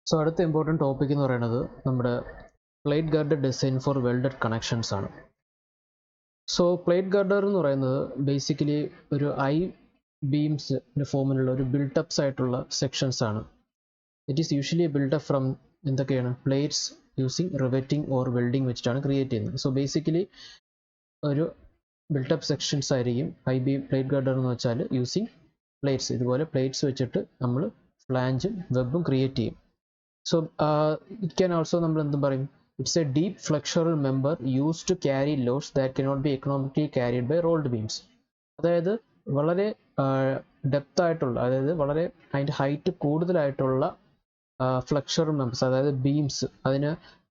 So അടുത്ത important topic എന്ന് പറയുന്നത് നമ്മുടെ plate girder design for welded connections ആണ്. സോ പ്ലേറ്റ് ഗർഡർ എന്ന് പറയുന്നത് ബേസിക്കലി ഒരു ഐ ബീംസിൻ്റെ ഫോമിലുള്ള ഒരു ബിൽട്ടപ്സ് ആയിട്ടുള്ള സെക്ഷൻസ് ആണ്. It is usually built up from എന്തൊക്കെയാണ് plates using riveting or welding വെച്ചിട്ടാണ് ക്രിയേറ്റ് ചെയ്യുന്നത്. സോ ബേസിക്കലി ഒരു ബിൽട്ടപ്പ് സെക്ഷൻസ് ആയിരിക്കും ഐ ബീം പ്ലേറ്റ് ഗർഡർ എന്ന് വെച്ചാൽ യൂസിങ് പ്ലേറ്റ്സ്. ഇതുപോലെ പ്ലേറ്റ്സ് വെച്ചിട്ട് നമ്മൾ ഫ്ലാഞ്ചും വെബും ക്രിയേറ്റ് ചെയ്യും. So it can also നമ്മൾ എന്തും പറയും, it's a deep flexural member used to carry loads that cannot be economically carried by rolled beams. അതായത് വളരെ ഡെപ്ത് ആയിട്ടുള്ള, അതായത് വളരെ അതിൻ്റെ ഹൈറ്റ് കൂടുതലായിട്ടുള്ള ഫ്ലെക്ചറൽ മെമ്പേഴ്സ്, അതായത് ബീംസ്, അതിന്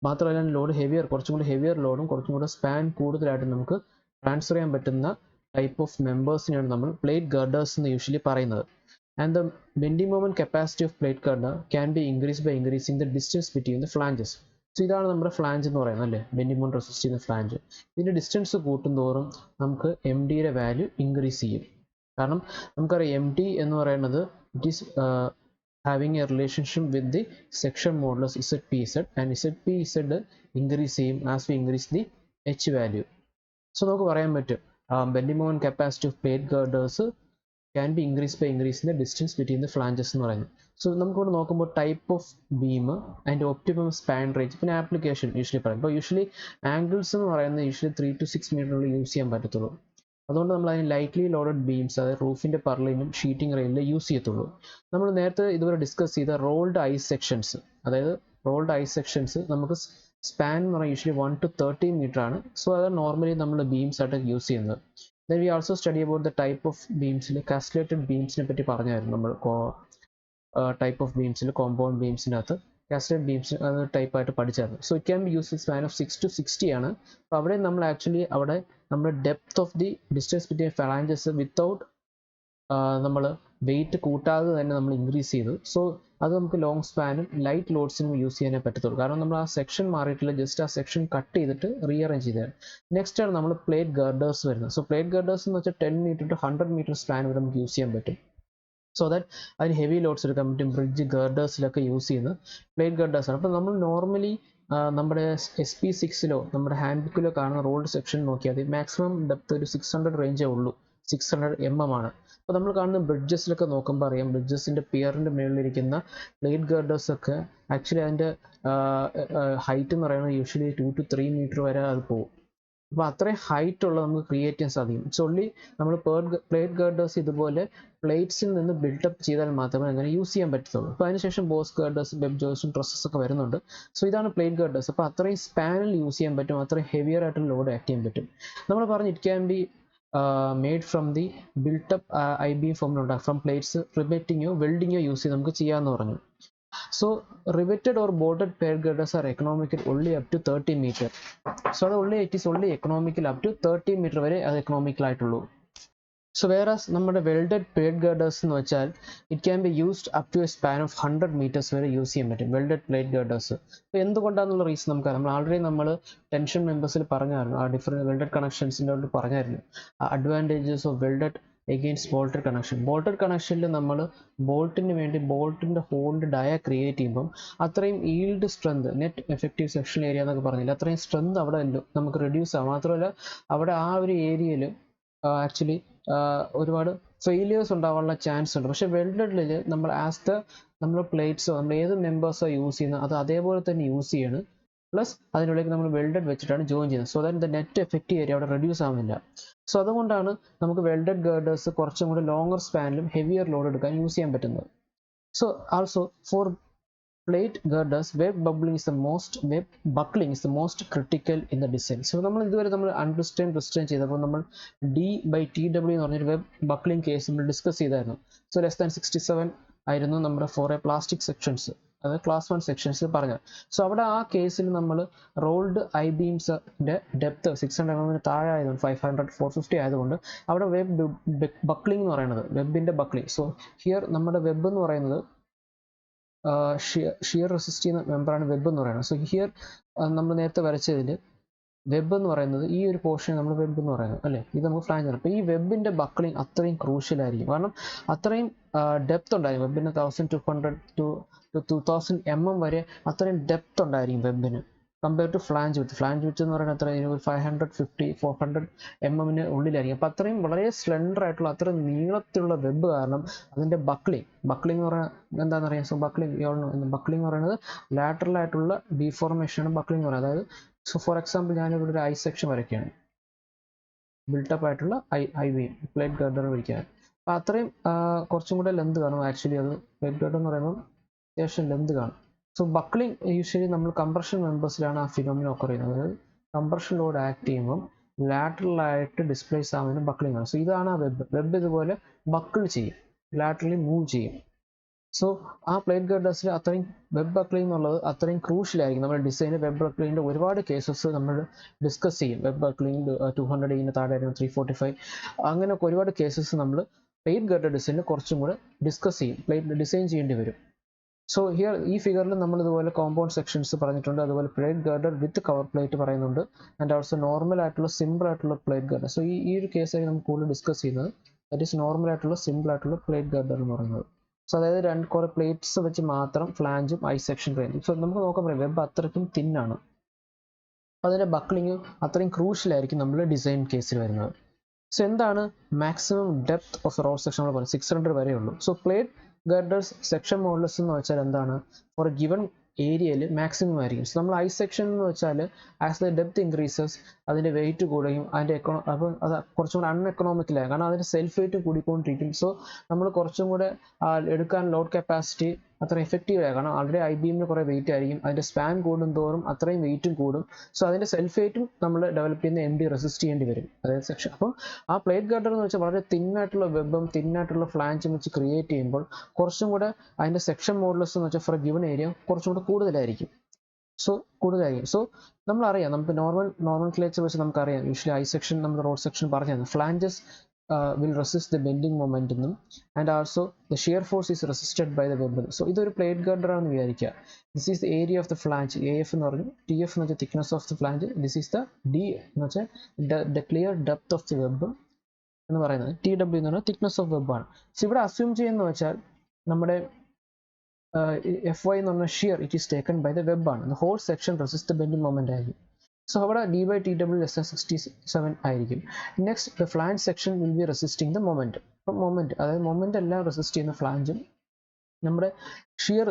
മാത്രമല്ല ലോഡ് ഹെവിയർ, കുറച്ചും കൂടി ഹെവിയർ ലോഡും കുറച്ചും കൂടെ സ്പാൻ കൂടുതലായിട്ട് നമുക്ക് ട്രാൻസ്ഫർ ചെയ്യാൻ പറ്റുന്ന ടൈപ്പ് ഓഫ് മെമ്പേഴ്സിനെയാണ് നമ്മൾ പ്ലേറ്റ് ഗർഡേഴ്സ് എന്ന് യൂഷ്വലി പറയുന്നത്. And the bending moment capacity of plate girder can be increased by increasing the distance between the flanges. So ഇതാണ് നമ്മുടെ ഫ്ലാഞ്ച് എന്ന് പറയുന്നത് അല്ലേ, ബെൻഡിങ് മൊമെന്റ് റെസിസ്റ്റ് ചെയ്യുന്ന ഫ്ലാഞ്ച്. ഇതിൻ്റെ ഡിസ്റ്റൻസ് കൂട്ടുന്തോറും നമുക്ക് എം ഡിയുടെ വാല്യൂ ഇൻക്രീസ് ചെയ്യും. കാരണം നമുക്കറിയാം എം ടി എന്ന് പറയുന്നത് it is having a relationship with the section modulus Z P Z, and Z P Z increase ചെയ്യും as we increase the H value. So നമുക്ക് പറയാൻ പറ്റും bending moment capacity of plate girders can be increased by increasing the distance between the flanges എന്ന് പറയുന്നത്. So നമുക്കിവിടെ നോക്കുമ്പോൾ type of beam അതിൻ്റെ optimum span range, പിന്നെ ആപ്ലിക്കേഷൻ യൂഷ്വലി പറയും. ഇപ്പോൾ യൂഷ്വലി ആംഗിൾസ് എന്ന് പറയുന്നത് യൂഷ്വലി 3 to 6 മീറ്ററിനുള്ളിൽ യൂസ് ചെയ്യാൻ പറ്റത്തുള്ളൂ. അതുകൊണ്ട് നമ്മൾ അതിന് ലൈറ്റ്ലി ലോഡഡ് ബീംസ്, അതായത് റൂഫിൻ്റെ പർലിനും ഷീറ്റിംഗ് റെയിലിൽ യൂസ് ചെയ്യത്തുള്ളൂ. നമ്മൾ നേരത്തെ ഇതുവരെ ഡിസ്കസ് ചെയ്ത റോൾഡ് ഐസ് സെക്ഷൻസ്, അതായത് റോൾഡ് ഐസ് സെക്ഷൻസ് നമുക്ക് സ്പാൻ എന്ന് പറയുന്നത് യൂഷ്വലി 1 to 30 മീറ്റർ ആണ്. സോ അത് നോർമലി നമ്മൾ ബീംസ് ആയിട്ട് യൂസ് ചെയ്യുന്നത്. Then we also study about the type of beams. Castellated beams നെ പറ്റി പറഞ്ഞായിരുന്നു നമ്മൾ. ടൈപ്പ് ഓഫ് ബീംസിൽ കോമ്പൗണ്ട് ബീംസിനകത്ത് കാസ്റ്റലേറ്റഡ് ബീംസ് അത് ടൈപ്പ് ആയിട്ട് പഠിച്ചായിരുന്നു. So it can be use span of 6 to 60 ആണ്. അപ്പോൾ അവിടെ നമ്മൾ ആക്ച്വലി അവിടെ നമ്മുടെ depth of the distance between phalanges without നമ്മൾ വെയിറ്റ് കൂട്ടാതെ തന്നെ നമ്മൾ ഇൻക്രീസ് ചെയ്തു. സോ അത് നമുക്ക് ലോങ് സ്പാനും ലൈറ്റ് ലോഡ്സിനും യൂസ് ചെയ്യാനേ പറ്റത്തുള്ളൂ. കാരണം നമ്മൾ ആ സെക്ഷൻ മാറിയിട്ടില്ല, ജസ്റ്റ് ആ സെക്ഷൻ കട്ട് ചെയ്തിട്ട് റീഅറേഞ്ച് ചെയ്തതാണ്. നെക്സ്റ്റ് ആണ് നമ്മൾ പ്ലേറ്റ് ഗർഡേഴ്സ് വരുന്നത്. സോ പ്ലേറ്റ് ഗർഡേഴ്സ് എന്ന് വെച്ചാൽ 10 മീറ്റർ to 100 മീറ്റർ സ്പാൻ വരെ നമുക്ക് യൂസ് ചെയ്യാൻ പറ്റും. സോ ദാറ്റ് അതിന് ഹെവി ലോഡ്സ് എടുക്കാൻ പറ്റും. ബ്രിഡ്ജ് ഗർഡേഴ്സിലൊക്കെ യൂസ് ചെയ്യുന്ന പ്ലേറ്റ് ഗർഡേഴ്സ് ആണ്. അപ്പോൾ നമ്മൾ നോർമലി നമ്മുടെ SP6 നമ്മുടെ ഹാൻഡ് ബുക്കിലോ കാണുന്ന റോൾഡ് സെക്ഷൻ നോക്കിയാൽ മതി, മാക്സിമം ഡെപ്ത് ഒരു 600 റേഞ്ചേ ഉള്ളൂ, 600 mm ആണ്. അപ്പോൾ നമ്മൾ കാണുന്ന ബ്രിഡ്ജസിലൊക്കെ നോക്കുമ്പോൾ അറിയാം, ബ്രിഡ്ജസിൻ്റെ പിയറിൻ്റെ മുകളിലിരിക്കുന്ന പ്ലേറ്റ് ഗർഡേഴ്സ് ഒക്കെ ആക്ച്വലി അതിൻ്റെ ഹൈറ്റ് എന്ന് പറയുന്നത് യൂഷ്വലി 2 to 3 മീറ്റർ വരെ അത് പോകും. അപ്പോൾ അത്രയും ഹൈറ്റ് ഉള്ള നമുക്ക് ക്രിയേറ്റ് ചെയ്യാൻ സാധിക്കും. ഇറ്റ്സ് ഓൺലി നമ്മൾ പ്ലേറ്റ് ഗർഡേഴ്സ് ഇതുപോലെ പ്ലേറ്റ്സിൽ നിന്ന് ബിൽഡപ്പ് ചെയ്താൽ മാത്രമേ അങ്ങനെ യൂസ് ചെയ്യാൻ പറ്റത്തുള്ളൂ. അപ്പോൾ അതിനുശേഷം ബോസ് ഗർഡേഴ്സ്, വെബ് ജോയ്സും ട്രസ്സസ് ഒക്കെ വരുന്നുണ്ട്. സോ ഇതാണ് പ്ലേറ്റ് ഗർഡേഴ്സ്. അപ്പോൾ അത്രയും സ്പാനിൽ യൂസ് ചെയ്യാൻ പറ്റും, അത്രയും ഹെവിയർ ആയിട്ട് ലോഡ് ആക്ട് ചെയ്യാൻ പറ്റും. നമ്മൾ പറഞ്ഞു it can be made from the built up I beam ഫോമിലുണ്ടാകും, ഫ്രം പ്ലേറ്റ്സ് റിവെറ്റിങ്ങോ വെൽഡിങ്ങോ യൂസ് ചെയ്ത് നമുക്ക് ചെയ്യാമെന്ന് പറഞ്ഞു. So riveted or bolted plate girders are economical only up to 30 meter. So it is only economical up to 30 meter വരെ അത് economical ആയിട്ടുള്ളൂ. So whereas നമ്മുടെ welded plate girders എന്ന് വെച്ചാൽ it can be used up to a span of 100 meters വരെ use ചെയ്യാൻ പറ്റും welded plate girders. അപ്പോൾ എന്തുകൊണ്ടാണെന്നുള്ള റീസൺ നമുക്ക് നമ്മൾ ആൾറെഡി നമ്മൾ ടെൻഷൻ മെമ്പേഴ്സിൽ പറഞ്ഞായിരുന്നു, ആ ഡിഫറെൻറ്റ് വെൽഡഡ് കണക്ഷൻസിൻ്റെ പറഞ്ഞായിരുന്നു advantages of welded against bolted connection. Bolted കണക്ഷനിൽ നമ്മൾ ബോൾട്ടിന് വേണ്ടി ബോൾട്ടിൻ്റെ ഹോളിൻ്റെ ഡയ ക്രിയേറ്റ് ചെയ്യുമ്പം അത്രയും yield strength, net effective sectional area എന്നൊക്കെ പറഞ്ഞില്ല, അത്രയും സ്ട്രെങ്ത് അവിടെ നമുക്ക് റെഡ്യൂസ് ആകും. മാത്രമല്ല അവിടെ ആ ഒരു ഏരിയയിൽ ആക്ച്വലി ഒരുപാട് ഫെയിലിയേഴ്സ് ഉണ്ടാവാനുള്ള ചാൻസ് ഉണ്ട്. പക്ഷേ വെൽഡഡിൽ നമ്മൾ നമ്മൾ പ്ലേറ്റ്സോ നമ്മൾ ഏത് മെമ്പേഴ്സോ യൂസ് ചെയ്യുന്നത് അത് അതേപോലെ തന്നെ യൂസ് ചെയ്യാണ്, പ്ലസ് അതിനുള്ളിലേക്ക് നമ്മൾ വെൽഡഡ് വെച്ചിട്ടാണ് ജോയിൻ ചെയ്യുന്നത്. So that the net effective area അവിടെ റെഡ്യൂസ് ആവുന്നില്ല. സോ അതുകൊണ്ടാണ് നമുക്ക് വെൽഡഡ് ഗർഡേഴ്സ് കുറച്ചും കൂടി ലോങ്ങർ സ്പാനിലും ഹെവിയർ ലോഡ് എടുക്കാൻ യൂസ് ചെയ്യാൻ പറ്റുന്നത്. So also for plate girders web buckling is the most critical in the design. So നമ്മൾ ഇതുവരെ നമ്മൾ റിസ്റ്റൈൻ ചെയ്തപ്പോൾ നമ്മൾ D/TW എന്ന് പറഞ്ഞൊരു വെബ് ബക്ലിംഗ് കേസ് നമ്മൾ ഡിസ്കസ് ചെയ്തായിരുന്നു. സോ ലെസ് ദാൻ 67 ആയിരുന്നു നമ്മുടെ ഫോർ എ പ്ലാസ്റ്റിക് സെക്ഷൻസ്, അത് ക്ലാസ് 1 സെക്ഷൻസ് പറഞ്ഞത്. സോ അവിടെ ആ കേസിൽ നമ്മൾ റോൾഡ് ഐ ബീംസിൻ്റെ ഡെപ്ത് 600 mm താഴെ ആയതുകൊണ്ട് 500 450 ആയതുകൊണ്ട് അവിടെ വെബ് ബക്ലിംഗ് എന്ന് പറയുന്നത് വെബിൻ്റെ ബക്ലിംഗ്. സോ ഹിയർ നമ്മുടെ വെബ് എന്ന് പറയുന്നത് ഷിയർ റെസിസ്റ്റ് ചെയ്യുന്ന മെമ്പറാണ് വെബ് എന്ന് പറയുന്നത്. സോ ഹിയർ നമ്മൾ നേരത്തെ വരച്ചതിൽ വെബ് എന്ന് പറയുന്നത് ഈ ഒരു പോർഷൻ നമ്മൾ വെബ് എന്ന് പറയുന്നത് അല്ലേ, ഇത് നമുക്ക് ഫ്ലാഞ്ച് ആണ്. അപ്പോൾ ഈ വെബിൻ്റെ ബക്ലിംഗ് അത്രയും ക്രൂഷ്യൽ ആയിരിക്കും, കാരണം അത്രയും ഡെപ്ത് ഉണ്ടായിരിക്കും. വെബിന് 1200 to 2000 mm വരെ അത്രയും ഡെപ്ത് ഉണ്ടായിരിക്കും വെബിന് കമ്പയർ ടു ഫ്ലാഞ്ച് വിത്ത് എന്ന് പറയുന്നത് അത്ര ഒരു 550-400 mm ഉള്ളിലായിരിക്കും. അപ്പോൾ അത്രയും വളരെ സ്ലെൻഡർ ആയിട്ടുള്ള അത്രയും നീളത്തിലുള്ള വെബ് കാരണം അതിൻ്റെ ബക്ലിംഗ് എന്ന് പറയുന്നത് എന്താണെന്ന് അറിയാം. സോ ബക്ലിംഗ് എന്ന് പറയുന്നത് ലാറ്ററൽ ആയിട്ടുള്ള ഡീഫോർമേഷനാണ് ബക്ലിംഗ് എന്ന് പറയുന്നത്. അതായത് സോ ഫോർ എക്സാമ്പിൾ ഞാനിവിടെ ഒരു ഐ സെക്ഷൻ വരയ്ക്കുകയാണ്, ബിൽട്ടപ്പ് ആയിട്ടുള്ള ഐ ബീം പ്ലേറ്റ് ഗർഡർ വരയ്ക്കുകയാണ്. അപ്പോൾ അത്രയും കുറച്ചും കൂടെ ലെന്ത് കാണും. ആക്ച്വലി അത് പ്ലേറ്റ് ഗർഡർ എന്ന് പറയുമ്പോൾ അത്യാവശ്യം ലെന്ത് കാണും. സോ ബക്ലിംഗ് യൂഷ്വലി നമ്മൾ കംപ്രഷൻ മെമ്പേഴ്സിലാണ് ആ ഫിനോമിന ഒക്കെ പറയുന്നത്. അതായത് കംപ്രഷൻ ലോഡ് ആക്ട് ചെയ്യുമ്പോൾ ലാറ്ററലായിട്ട് ഡിസ്പ്ലേസ് ആവുന്നതിന് ബക്ലിംഗ് ആണ്. സോ ഇതാണ് ആ വെബ് ഇതുപോലെ ബക്കിൾ ചെയ്യും, ലാറ്ററലി മൂവ് ചെയ്യും. സോ ആ പ്ലേറ്റ് ഗർഡേഴ്സിൽ അത്രയും വെബ് ബക്ലിംഗ് എന്നുള്ളത് അത്രയും ക്രൂഷ്യലായിരിക്കും. നമ്മുടെ ഡിസൈനിൽ വെബ് ബക്ലിങ്ങിൻ്റെ ഒരുപാട് കേസസ് നമ്മൾ ഡിസ്കസ് ചെയ്യും. വെബ് ബക്ലിംഗ് 200 താഴെ 345 അങ്ങനെയൊക്കെ ഒരുപാട് കേസസ് നമ്മൾ പ്ലേറ്റ് ഗർഡർ ഡിസൈനിൽ കുറച്ചും കൂടെ ഡിസ്കസ് ചെയ്യും, പ്ലേറ്റ് ഡിസൈൻ ചെയ്യേണ്ടി വരും. സോ ഹിയർ ഈ ഫിഗറിൽ നമ്മൾ ഇതുപോലെ കോമ്പൗണ്ട് സെക്ഷൻസ് പറഞ്ഞിട്ടുണ്ട്, അതുപോലെ പ്ലേറ്റ് ഗർഡർ വിത്ത് കവർ പ്ലേറ്റ് പറയുന്നുണ്ട്, ആൻഡ് ഓൾസോ നോർമൽ ആയിട്ടുള്ള സിമ്പിൾ ആയിട്ടുള്ള പ്ലേറ്റ് ഗർഡർ. സോ ഈ ഒരു കേസായി നമുക്ക് കൂടുതൽ ഡിസ്കസ് ചെയ്യുന്നത് ദാറ്റ് ഈസ് നോർമൽ ആയിട്ടുള്ള സിമ്പിൾ ആയിട്ടുള്ള പ്ലേറ്റ് ഗർഡർ എന്ന് പറയുന്നത്. സോ അതായത് കുറേ പ്ലേറ്റ്സ് വെച്ച് മാത്രം ഫ്ലാഞ്ചും ഐ സെക്ഷൻ കഴിയും. സോ നമുക്ക് നോക്കാൻ പറയാം വെബ് അത്രയ്ക്കും തിന്നാണ്, അതിൻ്റെ ബക്ലിങ് അത്രയും ക്രൂഷ്യലായിരിക്കും നമ്മുടെ ഡിസൈൻ കേസിൽ വരുന്നത്. സോ എന്താണ് maximum depth off road section നമ്മൾ പറയുന്നത് 600 വരെ ഉള്ളൂ. സോ പ്ലേറ്റ് ഗർഡേഴ്സ് സെക്ഷൻ മോഡുലസ് എന്ന് വെച്ചാൽ എന്താണ്, ഫോർ എ ഗിവൺ ഏരിയയിൽ മാക്സിമം ആയിരിക്കും. സോ നമ്മൾ ഐ സെക്ഷൻ എന്ന് വെച്ചാൽ ആസ് ദ ഡെപ്ത് ഇൻക്രീസസ് അതിൻ്റെ വെയിറ്റ് കൂടുകയും അതിൻ്റെ അപ്പോൾ അത് കുറച്ചും കൂടെ അൺഎക്കണോമിക്കലായി, കാരണം അതിൻ്റെ സെൽഫ് വെയിറ്റ് കൂടിക്കൊണ്ടിരിക്കും. സോ നമ്മൾ കുറച്ചും കൂടെ എടുക്കാൻ ലോഡ് കപ്പാസിറ്റി അത്ര എഫക്റ്റീവ് ആയി, കാരണം ആൾറെഡി ഐ ബീമിന് കുറേ വെയിറ്റ് ആയിരിക്കും, അതിൻ്റെ സ്പാൻ കൂടും തോറും അത്രയും വെയിറ്റും കൂടും. സോ അതിൻ്റെ സെൽഫ് വെയിറ്റും നമ്മൾ ഡെവലപ്പ് ചെയ്യുന്ന എം ഡി റെസിസ്റ്റ് ചെയ്യേണ്ടി വരും, അതായത് സെക്ഷൻ. അപ്പോൾ ആ പ്ലേറ്റ് ഗർഡർ എന്ന് വെച്ചാൽ വളരെ തിന്നായിട്ടുള്ള വെബും തിന്നായിട്ടുള്ള ഫ്ലാഞ്ചും വെച്ച് ക്രിയേറ്റ് ചെയ്യുമ്പോൾ കുറച്ചും കൂടെ അതിൻ്റെ സെക്ഷൻ മോഡുലസ് എന്ന് വെച്ചാൽ ഫോർ ഗിവൺ ഏരിയ കുറച്ചും കൂടെ കൂടുതലായിരിക്കും. സോ നമ്മളറിയാം, നമുക്ക് നോർമൽ ക്ലേച്ചർ വെച്ച് നമുക്കറിയാം യൂഷ്വലി ഐ സെക്ഷൻ നമ്മൾ റോഡ് സെക്ഷൻ പറഞ്ഞു flanges will resist the bending moment എന്നും, and also the shear force is resisted by the web. So ഇതൊരു പ്ലേറ്റ് ഗർഡർ ആണെന്ന് വിചാരിക്കുക. This is the area of the flange, AF എന്ന് പറഞ്ഞു, TF എന്ന് വെച്ചാൽ thickness of the flange, this is the D എന്ന് വെച്ചാൽ the clear depth of the web എന്ന് പറയുന്നത്, TW എന്ന് പറഞ്ഞാൽ തിക്നെസ് ഓഫ് വെബ് ആണ്. സോ ഇവിടെ അസ്യൂം ചെയ്യുന്ന വെച്ചാൽ നമ്മുടെ FY എന്ന് പറഞ്ഞ shear it is taken by the web ആണ്, whole section resist the bending moment ആയിരിക്കും. സോ അവിടെ D/TW less than 67 ആയിരിക്കും. Next the flange section will be resisting the moment. അപ്പം മൊമെന്റ് അതായത് മൊമെന്റ് എല്ലാം റെസിസ്റ്റ് ചെയ്യുന്ന ഫ്ലാഞ്ചും നമ്മുടെ shear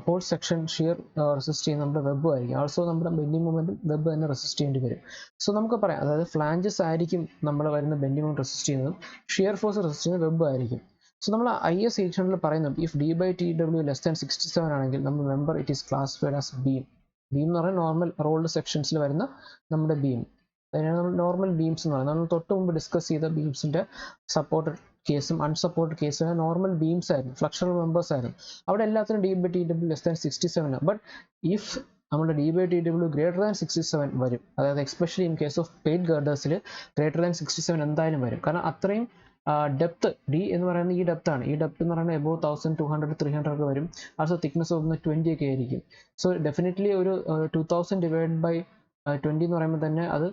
whole section shear resist ചെയ്യുന്ന നമ്മുടെ വെബ് ആയിരിക്കും. ആൾസോ നമ്മുടെ ബെൻഡിങ് മൊമെന്റും വെബ് തന്നെ റെസിസ്റ്റ് ചെയ്യേണ്ടി വരും. സോ നമുക്ക് പറയാം അതായത് ഫ്ലാഞ്ചസ് ആയിരിക്കും നമ്മൾ വരുന്ന ബെൻഡിങ് മൊമെന്റ് റെസിസ്റ്റ് ചെയ്യുന്നതും ഷിയർ ഫോഴ്സ് റെസിസ്റ്റ് ചെയ്യുന്ന വെബ് ആയിരിക്കും. സോ നമ്മൾ IS സെക്ഷനിൽ പറയുന്നുണ്ട് ഇഫ് D/TW less than 67 ആണെങ്കിൽ നമ്മൾ member it is classified as beam. Beam എന്ന് പറഞ്ഞാൽ നോർമൽ റോൾഡ് സെക്ഷൻസിൽ വരുന്ന നമ്മുടെ ബീം, അതിനാണ് നമ്മൾ നോർമൽ ബീംസ് എന്ന് പറയുന്നത്. നമ്മൾ തൊട്ട് മുമ്പ് ഡിസ്കസ് ചെയ്ത ബീംസിൻ്റെ സപ്പോർട്ടഡ് കേസും അൺസപ്പോർട്ടഡ് കേസും നോർമൽ ബീംസ് ആയിരുന്നു, ഫ്ലക്ഷണൽ മെമ്പേഴ്സ് ആയിരുന്നു. അവിടെ എല്ലാത്തിനും D/TW less than 67 ആണ്. ബട്ട് ഇഫ് നമ്മുടെ D/TW greater than 67 വരും, അതായത് especially in case of plate ഗർഡേഴ്സിൽ greater than 67 എന്തായാലും വരും, കാരണം അത്രയും ഡെപ്ത് D എന്ന് പറയുന്നത് ഈ ഡെപ്ത് ആണ്. ഈ ഡെപ്ത് എന്ന് പറയുന്നത് എബോവ് 1200-300 ഒക്കെ വരും. ആൾസോ തിക്നെസ് ഓഫ് 20 ഒക്കെ ആയിരിക്കും. സോ ഡെഫിനറ്റ്ലി ഒരു 2000 ഡിവൈഡ് ബൈ 20 എന്ന് പറയുമ്പോൾ തന്നെ അത്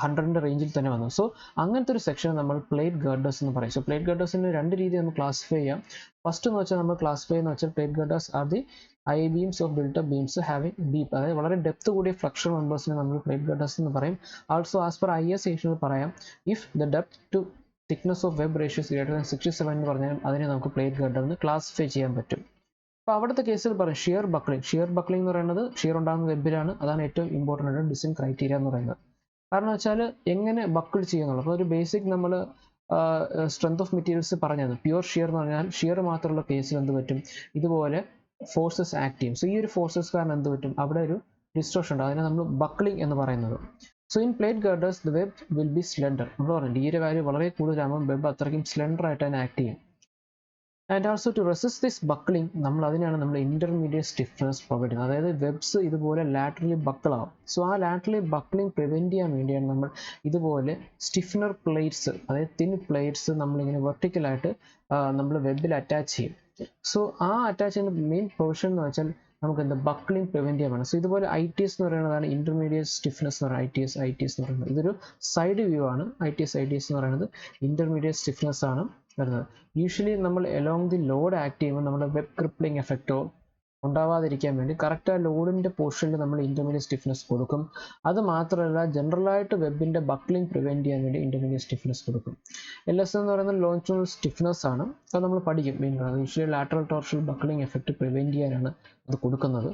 100ന്റെ റേഞ്ചിൽ തന്നെ വന്നു. സോ അങ്ങനത്തെ ഒരു സെക്ഷൻ നമ്മൾ പ്ലേറ്റ് ഗർഡേഴ്സ് എന്ന് പറയും. സോ പ്ലേറ്റ് ഗർഡേഴ്സിന് രണ്ട് രീതിയിൽ നമ്മൾ ക്ലാസിഫൈ ചെയ്യാം. ഫസ്റ്റ് എന്ന് വെച്ചാൽ നമ്മൾ ക്ലാസിഫൈ എന്ന് വെച്ചാൽ plate girders are the I beams of built up beams having deep, അതായത് വളരെ ഡെപ്ത് കൂടിയ ഫ്ലക്ഷണൽ മെമ്പേഴ്സിനെ നമ്മൾ പ്ലേറ്റ് ഗർഡേഴ്സ് എന്ന് പറയും. ആൾസോ ആസ് പെർ IS സെക്ഷനിൽ പറയാം if the depth to thickness of web ratios greater than 67 എന്ന് പറഞ്ഞാൽ അതിനെ നമുക്ക് പ്ലേറ്റ് ഗർഡർ എന്ന് ക്ലാസിഫൈ ചെയ്യാൻ പറ്റും. അപ്പോൾ അവിടുത്തെ കേസിൽ പറയും ഷിയർ ബക്ലിംഗ് എന്ന് പറയുന്നത് ഷിയർ ഉണ്ടാകുന്ന വെബിലാണ്. അതാണ് ഏറ്റവും ഇമ്പോർട്ടൻ്റ് ആയിട്ട് ഡിസൈൻ ക്രൈറ്റീരിയ എന്ന് പറയുന്നത്. കാരണം വെച്ചാൽ എങ്ങനെ ബക്കിൾ ചെയ്യുന്നുള്ളൂ. അപ്പോൾ ഒരു ബേസിക് നമ്മൾ സ്ട്രെങ്ത് ഓഫ് മെറ്റീരിയൽസ് പറഞ്ഞത് പ്യുവർ ഷിയർ എന്ന് പറഞ്ഞാൽ ഷിയർ മാത്രമുള്ള കേസിൽ എന്ത് പറ്റും, ഇതുപോലെ ഫോഴ്സസ് ആക്ട് ചെയ്യും. സോ ഈ ഒരു ഫോഴ്സസ് കാരണം എന്ത് പറ്റും, അവിടെ ഒരു ഡിസ്റ്റോർഷൻ ഉണ്ട്, അതിനെ നമ്മൾ ബക്ലിംഗ് എന്ന് പറയുന്നത്. So in plate girders the web will be slender. നമ്മൾ പറഞ്ഞു ഡിയുടെ വാല്യൂ വളരെ കൂടുതലാകുമ്പോൾ വെബ് അത്രയ്ക്കും സ്ലെൻഡർ ആയിട്ട് തന്നെ ആക്ട് ചെയ്യും. And also to resist this buckling അതിനാണ് നമ്മൾ ഇന്റർമീഡിയറ്റ് സ്റ്റിഫ്നെസ് പ്രൊവൈഡ് ചെയ്യുന്നത്. അതായത് വെബ്സ് ഇതുപോലെ ലാറ്ററലി ബക്കിളാവും. സോ ആ ലാറ്ററലി ബക്ലിംഗ് പ്രിവെൻറ്റ് ചെയ്യാൻ വേണ്ടിയാണ് നമ്മൾ ഇതുപോലെ സ്റ്റിഫ്നർ പ്ലേറ്റ്സ്, അതായത് തിൻ പ്ലേറ്റ്സ് നമ്മളിങ്ങനെ വെർട്ടിക്കലായിട്ട് നമ്മൾ വെബിൽ അറ്റാച്ച് ചെയ്യും. സോ ആ അറ്റാച്ച് ചെയ്യുന്ന മെയിൻ പ്രൊവിഷൻ എന്ന് വെച്ചാൽ നമുക്ക് എന്താ ബക്ലിംഗ് പ്രിവെൻറ്റ് ചെയ്യാൻ വേണം. സോ ഇതുപോലെ ITS എന്ന് പറയുന്നതാണ് ഇന്റർമീഡിയറ്റ് സ്റ്റിഫ്നെസ് എന്ന് പറയുന്നത്. ITS എന്ന് പറയുന്നത് ഇതൊരു സൈഡ് വ്യൂ ആണ്. ITS എന്ന് പറയുന്നത് ഇന്റർമീഡിയറ്റ് സ്റ്റിഫ്നെസ് ആണ്. വരുന്നത്. യൂഷ്വലി നമ്മൾ എലോങ് ദി ലോഡ് ആക്ട് ചെയ്യുമ്പോൾ നമ്മുടെ വെബ് ക്രിപ്ലിംഗ് എഫക്റ്റോ ഉണ്ടാവാതിരിക്കാൻ വേണ്ടി കറക്റ്റ് ആ ലോഡിൻ്റെ പോർഷനിൽ നമ്മൾ ഇൻ്റർമീഡിയറ്റ് സ്റ്റിഫ്നെസ് കൊടുക്കും. അത് മാത്രമല്ല ജനറലായിട്ട് വെബിൻ്റെ ബക്ലിംഗ് പ്രിവെൻറ്റ് ചെയ്യാൻ വേണ്ടി ഇൻ്റർമീഡിയറ്റ് സ്റ്റിഫ്നെസ് കൊടുക്കും. LS എന്ന് പറയുന്നത് ലോഞ്ചിറ്റ്യൂണൽ സ്റ്റിഫ്നെസ് ആണ്. അത് നമ്മൾ പഠിക്കും usually lateral torsional buckling effect prevent ചെയ്യാനാണ് അത് കൊടുക്കുന്നത്.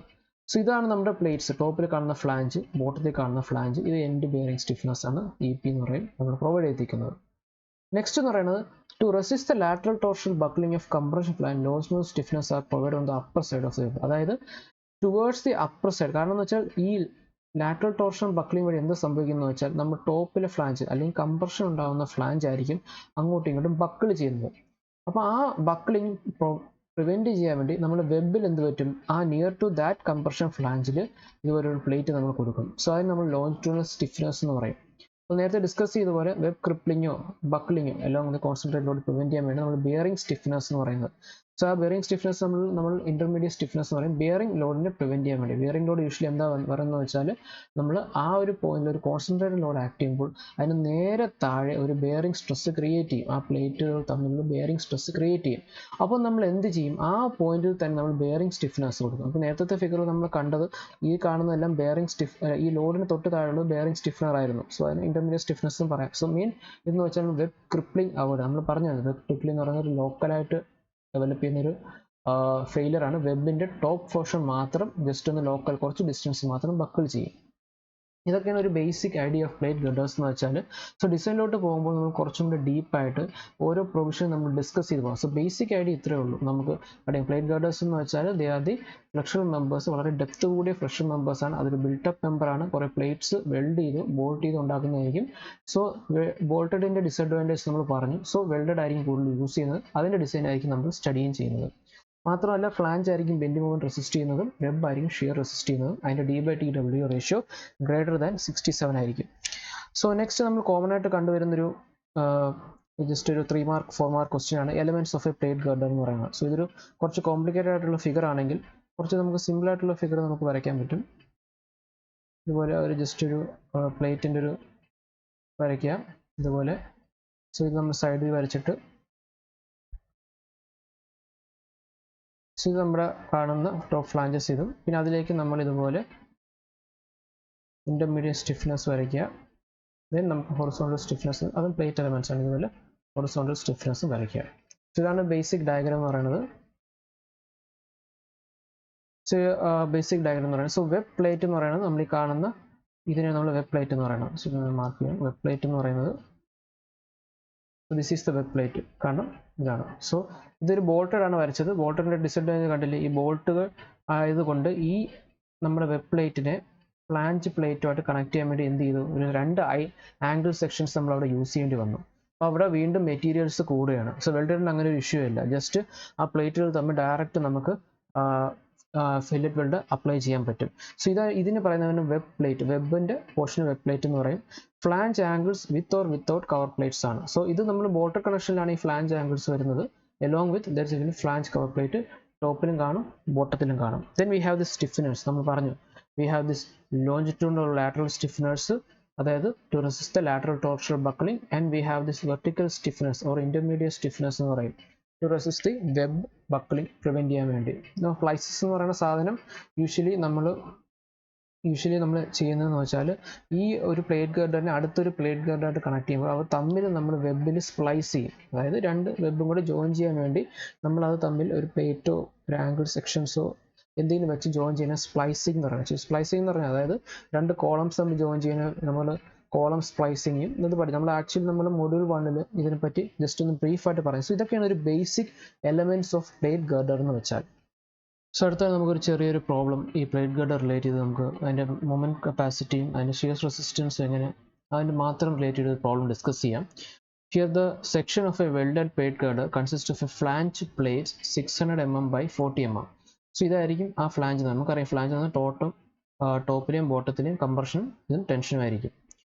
സോ ഇതാണ് നമ്മുടെ പ്ലേറ്റ്സ്. ടോപ്പിൽ കാണുന്ന ഫ്ലാഞ്ച്, ബോട്ടത്തിൽ കാണുന്ന ഫ്ലാഞ്ച്, ഇത് എൻഡ് ബെയറിംഗ് സ്റ്റിഫ്നെസ് ആണ് EP എന്ന് പറയും നമ്മൾ പ്രൊവൈഡ് ചെയ്തിരിക്കുന്നത്. നെക്സ്റ്റ് എന്ന് പറയുന്നത് to resist the lateral torsional buckling of compression flange longitudinal stiffness are provide on the upper side of the web. അതായത് ടുവേർഡ്സ് ദി അപ്പർ സൈഡ്. കാരണം എന്ന് വെച്ചാൽ ഈ ലാറ്ററൽ ടോർഷണൽ ബക്ലിംഗ് വഴി എന്ത് സംഭവിക്കുന്നു വെച്ചാൽ നമ്മൾ ടോപ്പിലെ ഫ്ലാഞ്ച് അല്ലെങ്കിൽ കംപ്രഷൻ ഉണ്ടാകുന്ന ഫ്ലാഞ്ച് ആയിരിക്കും അങ്ങോട്ടും ഇങ്ങോട്ടും ബക്കിൾ ചെയ്യുന്നത്. അപ്പോൾ ആ ബക്ലിംഗ് പ്രിവെൻറ്റ് ചെയ്യാൻ വേണ്ടി നമ്മൾ വെബിൽ എന്ത് പറ്റും, ആ നിയർ ടു ദാറ്റ് കംപ്രഷൻ ഫ്ലാഞ്ചിൽ ഇതുപോലെ ഒരു പ്ലേറ്റ് നമ്മൾ കൊടുക്കും. സോ അതിന് നമ്മൾ ലോഞ്ചിറ്റ്യൂണൽ സ്റ്റിഫ്നെസ് എന്ന് പറയും. അപ്പോൾ നേരത്തെ ഡിസ്കസ് ചെയ്തതുപോലെ വെബ് ക്രിപ്ലിങ്ങോ ബക്ലിങ്ങോ എല്ലാം കോൺസെൻട്രേറ്റ് ലോഡ് പ്രിവെൻറ്റ് ചെയ്യാൻ വേണ്ടി നമ്മൾ ബിയറിംഗ് സ്റ്റിഫ്നെസ് എന്ന് പറയുന്നത്. സോ ആ ബിയറിംഗ് സ്റ്റിഫ്നെസ് നമ്മൾ ഇൻ്റർമീഡിയറ്റ് സ്റ്റിഫ്നെസ് എന്ന് പറയും ബിയറിംഗ് ലോഡിനെ പ്രിവെൻറ്റ് ചെയ്യാൻ വേണ്ടി. ബിയറിംഗ് ലോഡ് യൂഷ്വലി എന്താ പറയുന്നത് വെച്ചാൽ നമ്മൾ ആ ഒരു പോയിന്റിൽ ഒരു കോൺസെൻട്രേറ്റഡ് ലോഡ് ആക്ട് ചെയ്യുമ്പോൾ അതിന് നേരെ താഴെ ഒരു ബിയറിംഗ് സ്ട്രെസ് ക്രിയേറ്റ് ചെയ്യും. ആ പ്ലേറ്റുകൾ തമ്മിലുള്ള ബിയറിംഗ് സ്ട്രെസ് ക്രിയേറ്റ് ചെയ്യും. അപ്പോൾ നമ്മൾ എന്ത് ചെയ്യും, ആ പോയിന്റിൽ തന്നെ നമ്മൾ ബിയറിംഗ് സ്റ്റിഫ്നെസ് കൊടുക്കും. അപ്പോൾ നേരത്തെ ഫിഗർ നമ്മൾ കണ്ടത് ഈ കാണുന്നതെല്ലാം ബിയറിംഗ് ഈ ലോഡിന് തൊട്ട് താഴെയുള്ളത് ബിയറിംഗ് സ്റ്റിഫ്നർ ആയിരുന്നു. സോ അതിന് ഇൻ്റർമീഡിയറ്റ് സ്റ്റിഫ്നെസ് എന്ന് പറയാം. സോ മെയിൻ ഇതെന്ന് വെച്ചാൽ വെബ് ക്രിപ്ലിംഗ് അവോയ്ഡ്. നമ്മൾ പറഞ്ഞത് വെബ് ക്രിപ്ലിംഗ് എന്ന് പറയുന്നത് ഒരു ലോക്കലായിട്ട് ഡെവലപ്പ് ചെയ്യുന്നൊരു ഫെയിലിയർ ആണ്. വെബിൻ്റെ ടോപ്പ് പോർഷൻ മാത്രം ജസ്റ്റ് ഒന്ന് ലോക്കൽ കുറച്ച് ഡിസ്റ്റൻസ് മാത്രം ബക്കിൾ ചെയ്യും. ഇതൊക്കെയാണ് ഒരു ബേസിക് ഐഡിയ ഓഫ് പ്ലേറ്റ് ഗഡേഴ്സ് എന്ന് വെച്ചാൽ. സോ ഡിസൈനിലോട്ട് പോകുമ്പോൾ നമ്മൾ കുറച്ചും കൂടി ഡീപ്പായിട്ട് ഓരോ പ്രൊവിഷൻ നമ്മൾ ഡിസ്കസ് ചെയ്ത് പോകാം. സോ ബേസിക് ഐഡിയ ഇത്രയേ ഉള്ളൂ. നമുക്ക് അറിയാം പ്ലേറ്റ് ഗഡേഴ്സ് എന്ന് വെച്ചാൽ ദേ ആർ ദി ഫ്ലെക്ഷണൽ മെമ്പേഴ്സ്, വളരെ ഡെപ്ത് കൂടിയ ഫ്ലെക്ഷണൽ മെമ്പേഴ്സ് ആണ്. അതൊരു ബിൽട്ടപ്പ് മെമ്പറാണ്. കുറേ പ്ലേറ്റ്സ് വെൽഡ് ചെയ്ത് ബോൾട്ട് ചെയ്ത് ഉണ്ടാക്കുന്നതായിരിക്കും. സോ ബോൾട്ടഡിൻ്റെ ഡിസഡ്വാൻറ്റേജ് നമ്മൾ പറഞ്ഞു. സോ വെൽഡഡ് ആയിരിക്കും കൂടുതൽ യൂസ് ചെയ്യുന്നത്. അതിൻ്റെ ഡിസൈൻ ആയിരിക്കും നമ്മൾ സ്റ്റഡിയും ചെയ്യുന്നത്. മാത്രമല്ല ഫ്ലാഞ്ച് ആയിരിക്കും ബെൻഡ് മൂവ്മെന്റ് റെസിസ്റ്റ് ചെയ്യുന്നതും വെബ് ആയിരിക്കും ഷിയർ റെസിസ്റ്റ് ചെയ്യുന്നതും. അതിൻ്റെ D/TW റേഷ്യോ ഗ്രേറ്റർ ദാൻ 67 ആയിരിക്കും. സോ നെക്സ്റ്റ് നമ്മൾ കോമൺ ആയിട്ട് കണ്ടുവരുന്നൊരു ജസ്റ്റ് ഒരു 3 മാർക്ക് 4 മാർക്ക് ക്വസ്റ്റ്യൻ ആണ് elements of A plate girder എന്ന് പറയുന്നത്. സോ ഇതൊരു കുറച്ച് കോംപ്ലിക്കേറ്റഡ് ആയിട്ടുള്ള ഫിഗർ ആണെങ്കിൽ കുറച്ച് നമുക്ക് സിമ്പിൾ ആയിട്ടുള്ള ഫിഗർ നമുക്ക് വരയ്ക്കാൻ പറ്റും. ഇതുപോലെ ഒരു ജസ്റ്റ് ഒരു പ്ലേറ്റിൻ്റെ ഒരു വരയ്ക്കുക ഇതുപോലെ. സോ ഇത് നമ്മൾ സൈഡിൽ വരച്ചിട്ട് ഇത് നമ്മുടെ കാണുന്ന ടോപ്പ് ഫ്ലാഞ്ചസ് ഇതും പിന്നെ അതിലേക്ക് നമ്മൾ ഇതുപോലെ ഇൻ്റർമീഡിയറ്റ് സ്റ്റിഫ്നെസ് വരയ്ക്കുക. ദെൻ നമുക്ക് ഹൊറിസോണ്ടൽ സ്റ്റിഫ്നെസ്, അതും പ്ലേറ്റ് എലമെൻറ്റ്സ് ആണ്. ഇതുപോലെ ഹൊറിസോണ്ടൽ സ്റ്റിഫ്നെസ് വരയ്ക്കുക. സോ ഇതാണ് ബേസിക് ഡയഗ്രാം എന്ന് പറയുന്നത്. സോ ബേസിക് ഡയഗ്രാം എന്ന് പറയുന്നത്. സോ വെബ് പ്ലേറ്റ് എന്ന് പറയുന്നത് നമ്മൾ ഈ കാണുന്ന ഇതിനെ നമ്മൾ വെബ് പ്ലേറ്റ് എന്ന് പറയുന്നത്. സോ ഇത് മാർക്ക് ചെയ്യാം. വെബ് പ്ലേറ്റ് എന്ന് പറയുന്നത് this is the web plate. കാരണം ഇതാണ്. സോ ഇതൊരു ബോൾട്ടഡ് ആണ് വരച്ചത്. ബോൾട്ടഡിൻ്റെ ഡിസഡ്വാൻറ്റേജ് കണ്ടില്ലേ, ഈ ബോൾട്ടുകൾ ആയതുകൊണ്ട് ഈ നമ്മുടെ വെബ് പ്ലേറ്റിനെ ഫ്ലാഞ്ച് പ്ലേറ്റുമായിട്ട് കണക്ട് ചെയ്യാൻ വേണ്ടി എന്ത് ചെയ്തു, ഒരു 2 ആംഗിൾ സെക്ഷൻസ് നമ്മൾ അവിടെ യൂസ് ചെയ്യേണ്ടി വന്നു. അപ്പോൾ അവിടെ വീണ്ടും മെറ്റീരിയൽസ് കൂടുകയാണ്. സോ വെൽഡഡിന് അങ്ങനെ ഒരു ഇഷ്യൂ ഇല്ല. ജസ്റ്റ് ആ പ്ലേറ്റുകൾ തമ്മിൽ ഡയറക്റ്റ് നമുക്ക് ഫില്ലറ്റ് വെൽഡ് അപ്ലൈ ചെയ്യാൻ പറ്റും. സോ ഇതിന് പറയുന്നതിന് വെബ് പ്ലേറ്റ്, വെബിൻ്റെ പോർഷൻ വെബ് പ്ലേറ്റ് എന്ന് പറയും. Flange angles with or without cover plates ആണ്. സോ ഇത് നമ്മൾ ബോൾട്ടഡ് കണക്ഷനിലാണ് ഈ ഫ്ലാഞ്ച് ആംഗിൾസ് വരുന്നത്. Along with there is flange cover plate ടോപ്പിലും കാണും ബോട്ടത്തിലും കാണും. Then we have this stiffeners. നമ്മൾ പറഞ്ഞു we have this longitudinal lateral stiffeners, അതായത് to resist the lateral torsional buckling. And we have this vertical stiffeners or intermediate stiffeners എന്ന് പറയും, to resist the web buckling prevent ചെയ്യാൻ വേണ്ടി. ഫ്ലൈസസ് എന്ന് പറയുന്ന സാധനം യൂഷ്വലി നമ്മൾ ചെയ്യുന്നതെന്ന് വെച്ചാൽ ഈ ഒരു പ്ലേറ്റ് ഗർഡറിനെ അടുത്തൊരു പ്ലേറ്റ് ഗർഡറായിട്ട് കണക്ട് ചെയ്യുമ്പോൾ അവ തമ്മിൽ നമ്മൾ വെബിൽ സ്പ്ലൈസ് ചെയ്യും. അതായത് 2 വെബും കൂടെ ജോയിൻ ചെയ്യാൻ വേണ്ടി നമ്മളത് തമ്മിൽ ഒരു പ്ലേറ്റോ ഒരു ആംഗിൾ സെക്ഷൻസോ എന്തെങ്കിലും വെച്ച് ജോയിൻ ചെയ്യുന്ന സ്പ്ലൈസിംഗ് എന്ന് പറയുന്നത്. സ്പ്ലൈസിംഗ് എന്ന് പറഞ്ഞാൽ അതായത് 2 കോളംസ് തമ്മിൽ ജോയിൻ ചെയ്യുന്ന നമ്മൾ കോളം സ്പ്ലൈസിങ്ങും ഇത് പഠിക്കും. നമ്മൾ ആക്ച്വലി നമ്മൾ മൊഡ്യൂൾ 1 ഇതിനെപ്പറ്റി ജസ്റ്റ് ഒന്ന് ബ്രീഫായിട്ട് പറയും. സോ ഇതൊക്കെയാണ് ഒരു basic elements of plate girder എന്ന് വെച്ചാൽ. സോ അടുത്ത നമുക്കൊരു ചെറിയൊരു പ്രോബ്ലം ഈ പ്ലേറ്റ് ഗർഡർ റിലേറ്റ് ചെയ്ത് നമുക്ക് അതിൻ്റെ മൊമെൻറ്റ് കപ്പാസിറ്റിയും അതിൻ്റെ ഷിയർ റെസിസ്റ്റൻസും എങ്ങനെ അതിൻ്റെ മാത്രം റിലേറ്റ് ചെയ്ത് പ്രോബ്ലം ഡിസ്കസ് ചെയ്യാം. Here the section of A welded plate girder consist of A flange plate 600 mm by 40 mm. So ഇതായിരിക്കും ആ ഫ്ലാഞ്ച്. നമുക്കറിയാം ഫ്ലാഞ്ച് എന്ന ടോപ്പിലെയും ബോട്ടത്തിലെയും കംപ്രഷനും ഇതും ടെൻഷനും ആയിരിക്കും.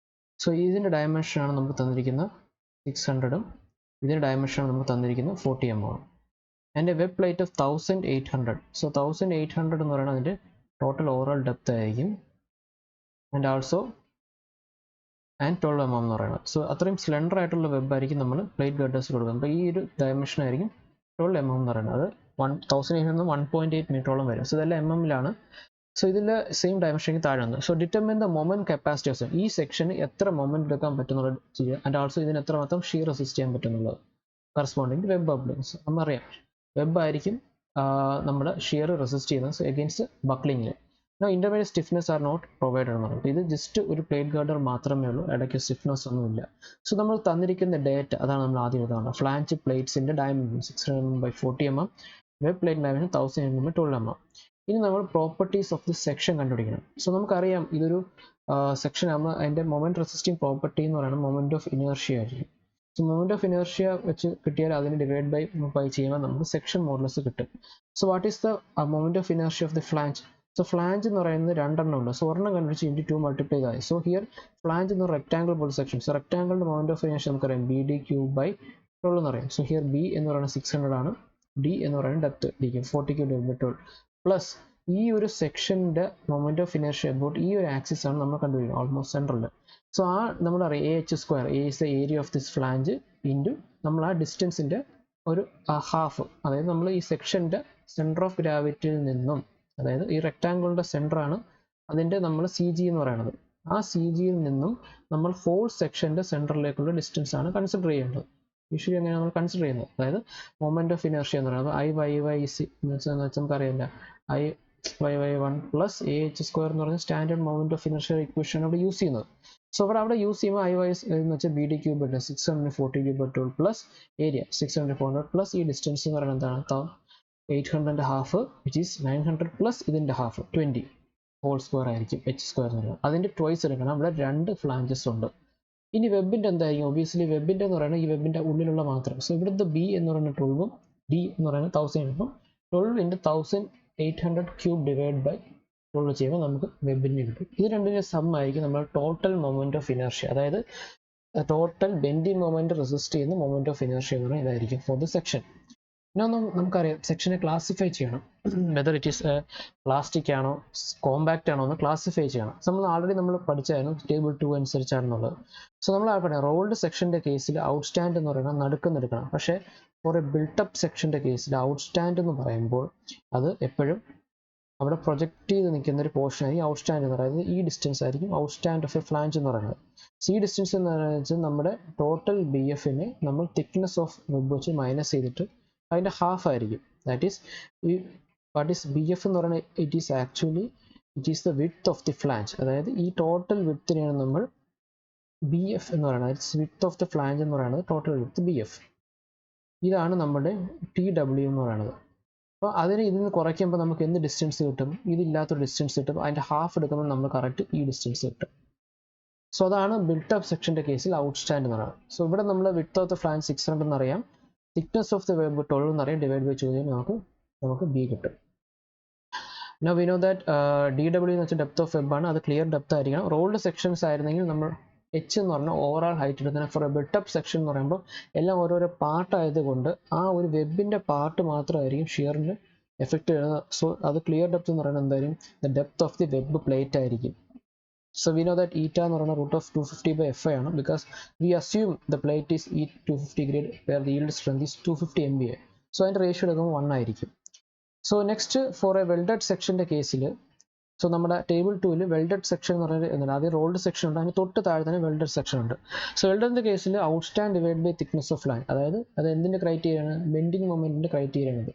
സോ ഇതിൻ്റെ ഡയമെൻഷനാണ് നമുക്ക് തന്നിരിക്കുന്ന 600ഉം ഇതിൻ്റെ ഡയമെൻഷനാണ് നമുക്ക് തന്നിരിക്കുന്ന 40 mm. And A web plate of 1800. So 1800 എന്ന് പറയുന്നത് അതിൻ്റെ ടോട്ടൽ ഓവറോൾ ഡെപ്ത് ആയിരിക്കും. ആൻഡ് ആൾസോ ആൻഡ് 12 mm എന്ന് പറയുന്നത്. സോ അത്രയും സ്ലെൻഡർ ആയിട്ടുള്ള വെബ് ആയിരിക്കും നമ്മൾ പ്ലേറ്റ് ഗർഡേഴ്സ് കൊടുക്കുന്നത്. അപ്പോൾ ഈ ഒരു ഡയമെൻഷൻ ആയിരിക്കും 12 mm എന്ന് പറയുന്നത്. അത് 1800 1.8 മീറ്ററോളം വരും. സോ ഇതെല്ലാം mm-ലാണ്. സോ ഇതിൽ സെയിം ഡയമെൻഷൻ താഴെ വന്നു. So determine the moment capacity of ഈ സെക്ഷന് എത്ര മൊമെന്റ് എടുക്കാൻ പറ്റുന്നുള്ളത് ചെയ്യുക. ആൻഡ് ഓൾസോ ഇതിന് എത്രമാത്രം ഷീർ റെസിസ്റ്റ് ചെയ്യാൻ പറ്റുന്നുള്ളത് കറസ്പോണ്ടിങ് വെബ് ബബ്ലിങ്സ്. നമുക്കറിയാം വെബ് ആയിരിക്കും നമ്മുടെ ഷിയർ റെസിസ്റ്റ് ചെയ്യുന്നത് എഗെയിൻസ്റ്റ് ബക്ലിങ്ങിൽ. Intermediate stiffness are not provided എന്ന് പറയുന്നത്. ഇത് ജസ്റ്റ് ഒരു പ്ലേറ്റ് ഗാർഡർ മാത്രമേ ഉള്ളൂ, ഇടയ്ക്ക് സ്റ്റിഫ്നെസ് ഒന്നുമില്ല. സോ നമ്മൾ തന്നിരിക്കുന്ന ഡേറ്റ അതാണ് നമ്മൾ ആദ്യം എഴുതാറുണ്ട്. ഫ്ലാഞ്ച് പ്ലേറ്റ്സിന്റെ diamond 600 mm by 40 mm, web plate diamond 1000 mm by 12 mm. ഇനി നമ്മൾ പ്രോപ്പർട്ടീസ് ഓഫ് ദി സെക്ഷൻ കണ്ടുപിടിക്കണം. സോ നമുക്കറിയാം ഇതൊരു സെക്ഷൻ ആകുമ്പോൾ അതിന്റെ മൊമെന്റ് റെസിസ്റ്റിംഗ് പ്രോപ്പർട്ടി എന്ന് പറയുന്നത് മൊമെന്റ് ഓഫ് ഇനേർഷ്യ ആയിരിക്കും. സോ മൊമെന്റ് ഓഫ് ഇനേർഷ്യ വെച്ച് കിട്ടിയാൽ അതിന് ഡിവൈഡ് ബൈ ചെയ്യുമ്പോൾ നമുക്ക് സെക്ഷൻ മോഡുലസ് കിട്ടും. So what is the moment of inertia of the flange? So flange എന്ന് പറയുന്നത് രണ്ടെണ്ണം ഉണ്ട്. സോ ഒരെണ്ണം കണ്ടുപിടിച്ച് ഇൻറ്റു 2 മൾട്ടിപ്ലൈ ആയി. സോ ഹിയർ ഫ്ലാഞ്ച് എന്ന് റെക്ടാംഗിൾ പോലെ സെക്ഷൻ. സോ റെക്ടാംഗിളിന്റെ മൊമെന്റ് ഓഫ് ഇനേർഷ്യ നമുക്കറിയാം BD³ എന്ന് പറയും. സോ ഹിയർ B എന്ന് പറയുന്നത് 600 ആണ്, D എന്ന് പറയുന്നത് ഡെപ്ത് D 40³ പ്ലസ് ഈ ഒരു സെക്ഷന്റെ മൊമെന്റ് ഓഫ് ഇനേർഷ്യ അബൌട്ട് ഈ ഒരു ആക്സിസ് ആണ് നമ്മൾ കണ്ടുപിടിക്കുന്നത്, ഓൾമോസ്റ്റ് സെൻട്രൽ. സോ ആ നമ്മളറിയാം AH², A is the area of this flange into നമ്മൾ ആ ഡിസ്റ്റൻസിന്റെ ഒരു ഹാഫ്, അതായത് നമ്മൾ ഈ സെക്ഷന്റെ സെന്റർ ഓഫ് ഗ്രാവിറ്റിയിൽ നിന്നും, അതായത് ഈ റെക്ടാംഗിളിന്റെ സെന്റർ ആണ് അതിന്റെ നമ്മൾ CG എന്ന് പറയുന്നത്. ആ CGയിൽ നിന്നും നമ്മൾ ഫോൾ സെക്ഷന്റെ സെന്ററിലേക്കുള്ള ഡിസ്റ്റൻസ് ആണ് കൺസിഡർ ചെയ്യേണ്ടത്. യൂഷ്വലി അങ്ങനെയാണ് നമ്മൾ കൺസിഡർ ചെയ്യുന്നത്. അതായത് മൊമെന്റ് ഓഫ് ഇനേർഷ്യ എന്ന് പറയുന്നത് IYYC എന്ന് വെച്ചാൽ നമുക്കറിയില്ല, IYY1 പ്ലസ് AH² എന്ന് പറയുന്ന standard moment of inertia equation അവിടെ യൂസ് ചെയ്യുന്നത്. സോ അവിടെ യൂസ് ചെയ്യുമ്പോൾ IY എന്ന് വെച്ചാൽ BD³ 640³ പ്ലസ് ഏരിയ 600 പ്ലസ് ഈ ഡിസ്റ്റൻസ് എന്ന് പറയുന്നത് എന്താണ് 800.5 which is 900 പ്ലസ് ഇതിന്റെ ഹാഫ് 20 ഹോൾ സ്ക്വയർ ആയിരിക്കും H² എന്ന് പറയുന്നത്. അതിന്റെ ട്വൈസ് എടുക്കണം. അവിടെ 2 ഫ്ലാഞ്ചസ് ഉണ്ട്. ഇനി വെബിന്റെ എന്തായിരിക്കും? ഒബിയസ്ലി വെബിന്റെ എന്ന് പറയുന്നത് ഈ വെബിന്റെ ഉള്ളിലുള്ള മാത്രം. സോ ഇവിടുത്തെ B എന്ന് പറയുന്നത് 12 ഉം D എന്ന് പറയുന്നത് 1000 ഉം 12 × 1800³ ഡിവൈഡ് ബൈ 12 ചെയ്യുമ്പോൾ നമുക്ക് വെബിന് കിട്ടും. ഇത് രണ്ടിന്റെ സം ആയിരിക്കും നമ്മൾ ടോട്ടൽ മൊമെന്റ് ഓഫ് ഇനേർഷ്യ, അതായത് ടോട്ടൽ ബെൻഡിങ് മൊമെന്റ് റെസിസ്റ്റ് ചെയ്യുന്ന മൊമെന്റ് ഓഫ് ഇനേർഷ്യ എന്ന് പറയുന്നത് ഇതായിരിക്കും ഫോർ ദ സെക്ഷൻ. നമുക്കറിയാം സെക്ഷനെ ക്ലാസിഫൈ ചെയ്യണം. വെദർ ഇറ്റ് ഈസ് പ്ലാസ്റ്റിക് ആണോ കോമ്പാക്റ്റ് ആണോ എന്ന് ക്ലാസിഫൈ ചെയ്യണം. നമ്മൾ പഠിച്ചായിരുന്നു ടേബിൾ 2 അനുസരിച്ചാണെന്നുള്ളത്. സോ നമ്മൾ പറയാം റോൾഡ് സെക്ഷന്റെ കേസിൽ ഔട്ട്സ്റ്റാൻഡ് എന്ന് പറയുന്നത് നടുക്കുന്ന എടുക്കണം. പക്ഷേ ഫോർ എ ബിൽട്ടപ്പ് സെക്ഷന്റെ കേസിൽ ഔട്ട്സ്റ്റാൻഡ് എന്ന് പറയുമ്പോൾ അത് എപ്പോഴും അവിടെ പ്രൊജക്ട് ചെയ്ത് നിൽക്കുന്ന ഒരു പോർഷൻ ആയിരിക്കും ഔട്ട്സ്റ്റാൻഡ് എന്ന് പറയുന്നത്. ഈ ഡിസ്റ്റൻസ് ആയിരിക്കും ഔട്ട്സ്റ്റാൻഡ് ഓഫ് എ ഫ്ലാഞ്ച് എന്ന് പറയുന്നത്. ഈ ഡിസ്റ്റൻസ് എന്ന് പറയുന്നത് നമ്മുടെ ടോട്ടൽ BF-നെ നമ്മൾ തിക്നെസ് ഓഫ് വെബ് വെച്ച് മൈനസ് ചെയ്തിട്ട് അതിന്റെ ഹാഫ് ആയിരിക്കും. That is what is BF എന്ന് പറയുന്നത് it is the width of the flange. അതായത് ഈ ടോട്ടൽ വിഡ്ത്തിനെയാണ് നമ്മൾ BF എന്ന് പറയുന്നത്. വിഡ്ത്ത് ഓഫ് ദി ഫ്ലാഞ്ച് എന്ന് പറയുന്നത് ടോട്ടൽ വിഡ്ത്ത് BF. ഇതാണ് നമ്മുടെ TW എന്ന് പറയുന്നത്. അപ്പോൾ ഇതിൽ നിന്ന് കുറയ്ക്കുമ്പോൾ നമുക്ക് എന്ത് ഡിസ്റ്റൻസ് കിട്ടും? ഇതില്ലാത്തൊരു ഡിസ്റ്റൻസ് കിട്ടും. അതിന്റെ ഹാഫ് എടുക്കുമ്പോൾ നമ്മൾ കറക്റ്റ് ഈ ഡിസ്റ്റൻസ് കിട്ടും. സോ അതാണ് ബിൽട്ടപ്പ് സെക്ഷന്റെ കേസിൽ ഔട്ട്സ്റ്റാൻഡ് എന്ന് പറയുന്നത്. സോ ഇവിടെ നമ്മൾ വിഡ്ത്ത് ഓഫ് ദ ഫ്ലാഞ്ച് 600 എന്നറിയാം, thickness of the web 12 എന്നറിയാം, ഡിവൈഡ് ബൈ ചെയ്താൽ നമുക്ക് B കിട്ടും. Now we know that DW എന്ന് വെച്ചാൽ ഡെപ്ത് ഓഫ് വെബ് ആണ്, അത് ക്ലിയർ ഡെപ്ത് ആയിരിക്കണം. റോൾഡ് സെക്ഷൻസ് ആയിരുന്നെങ്കിൽ നമ്മൾ H എന്ന് പറഞ്ഞാൽ ഓവറോൾ ഹൈറ്റ് എടുക്കുന്നത്. ഫോർ എ ബിൽട്ടപ്പ് സെക്ഷൻ എന്ന് പറയുമ്പോൾ എല്ലാം ഓരോരോ പാർട്ട് ആയതുകൊണ്ട് ആ ഒരു വെബിന്റെ പാർട്ട് മാത്രമായിരിക്കും ഷിയറിന് എഫക്റ്റ് ചെയ്യുന്നത്. സോ അത് ക്ലിയർ ഡെപ്ത് എന്ന് പറയുന്നത് എന്തായാലും the depth of the web plate ആയിരിക്കും. So we know that eta എന്ന് പറയുന്ന root of 250/Fi ആണ്, because we assume the plate is E250 grade where the yield strength is 250 MPa. So അതിന്റെ ratio എടുക്കുമ്പോൾ 1 ആയിരിക്കും. So next for a welded സെക്ഷന്റെ കേസിൽ, so നമ്മുടെ ടേബിൾ 2-ൽ വെൽഡഡ് സെക്ഷൻ എന്ന് പറയുന്നത് ആദ്യം റോൾഡ് സെക്ഷൻ ഉണ്ട്, അതിന് തൊട്ട് താഴെ തന്നെ വെൽഡഡ് സെക്ഷൻ ഉണ്ട്. സോ വെൽഡഡിന്റെ കേസിൽ outstand divide by thickness of line, അതായത് അത് എന്തിന്റെ ക്രൈറ്റീരിയ ആണ്? ബെൻഡിങ് മൊമെന്റിന്റെ ക്രൈറ്റീരിയ ആണ്.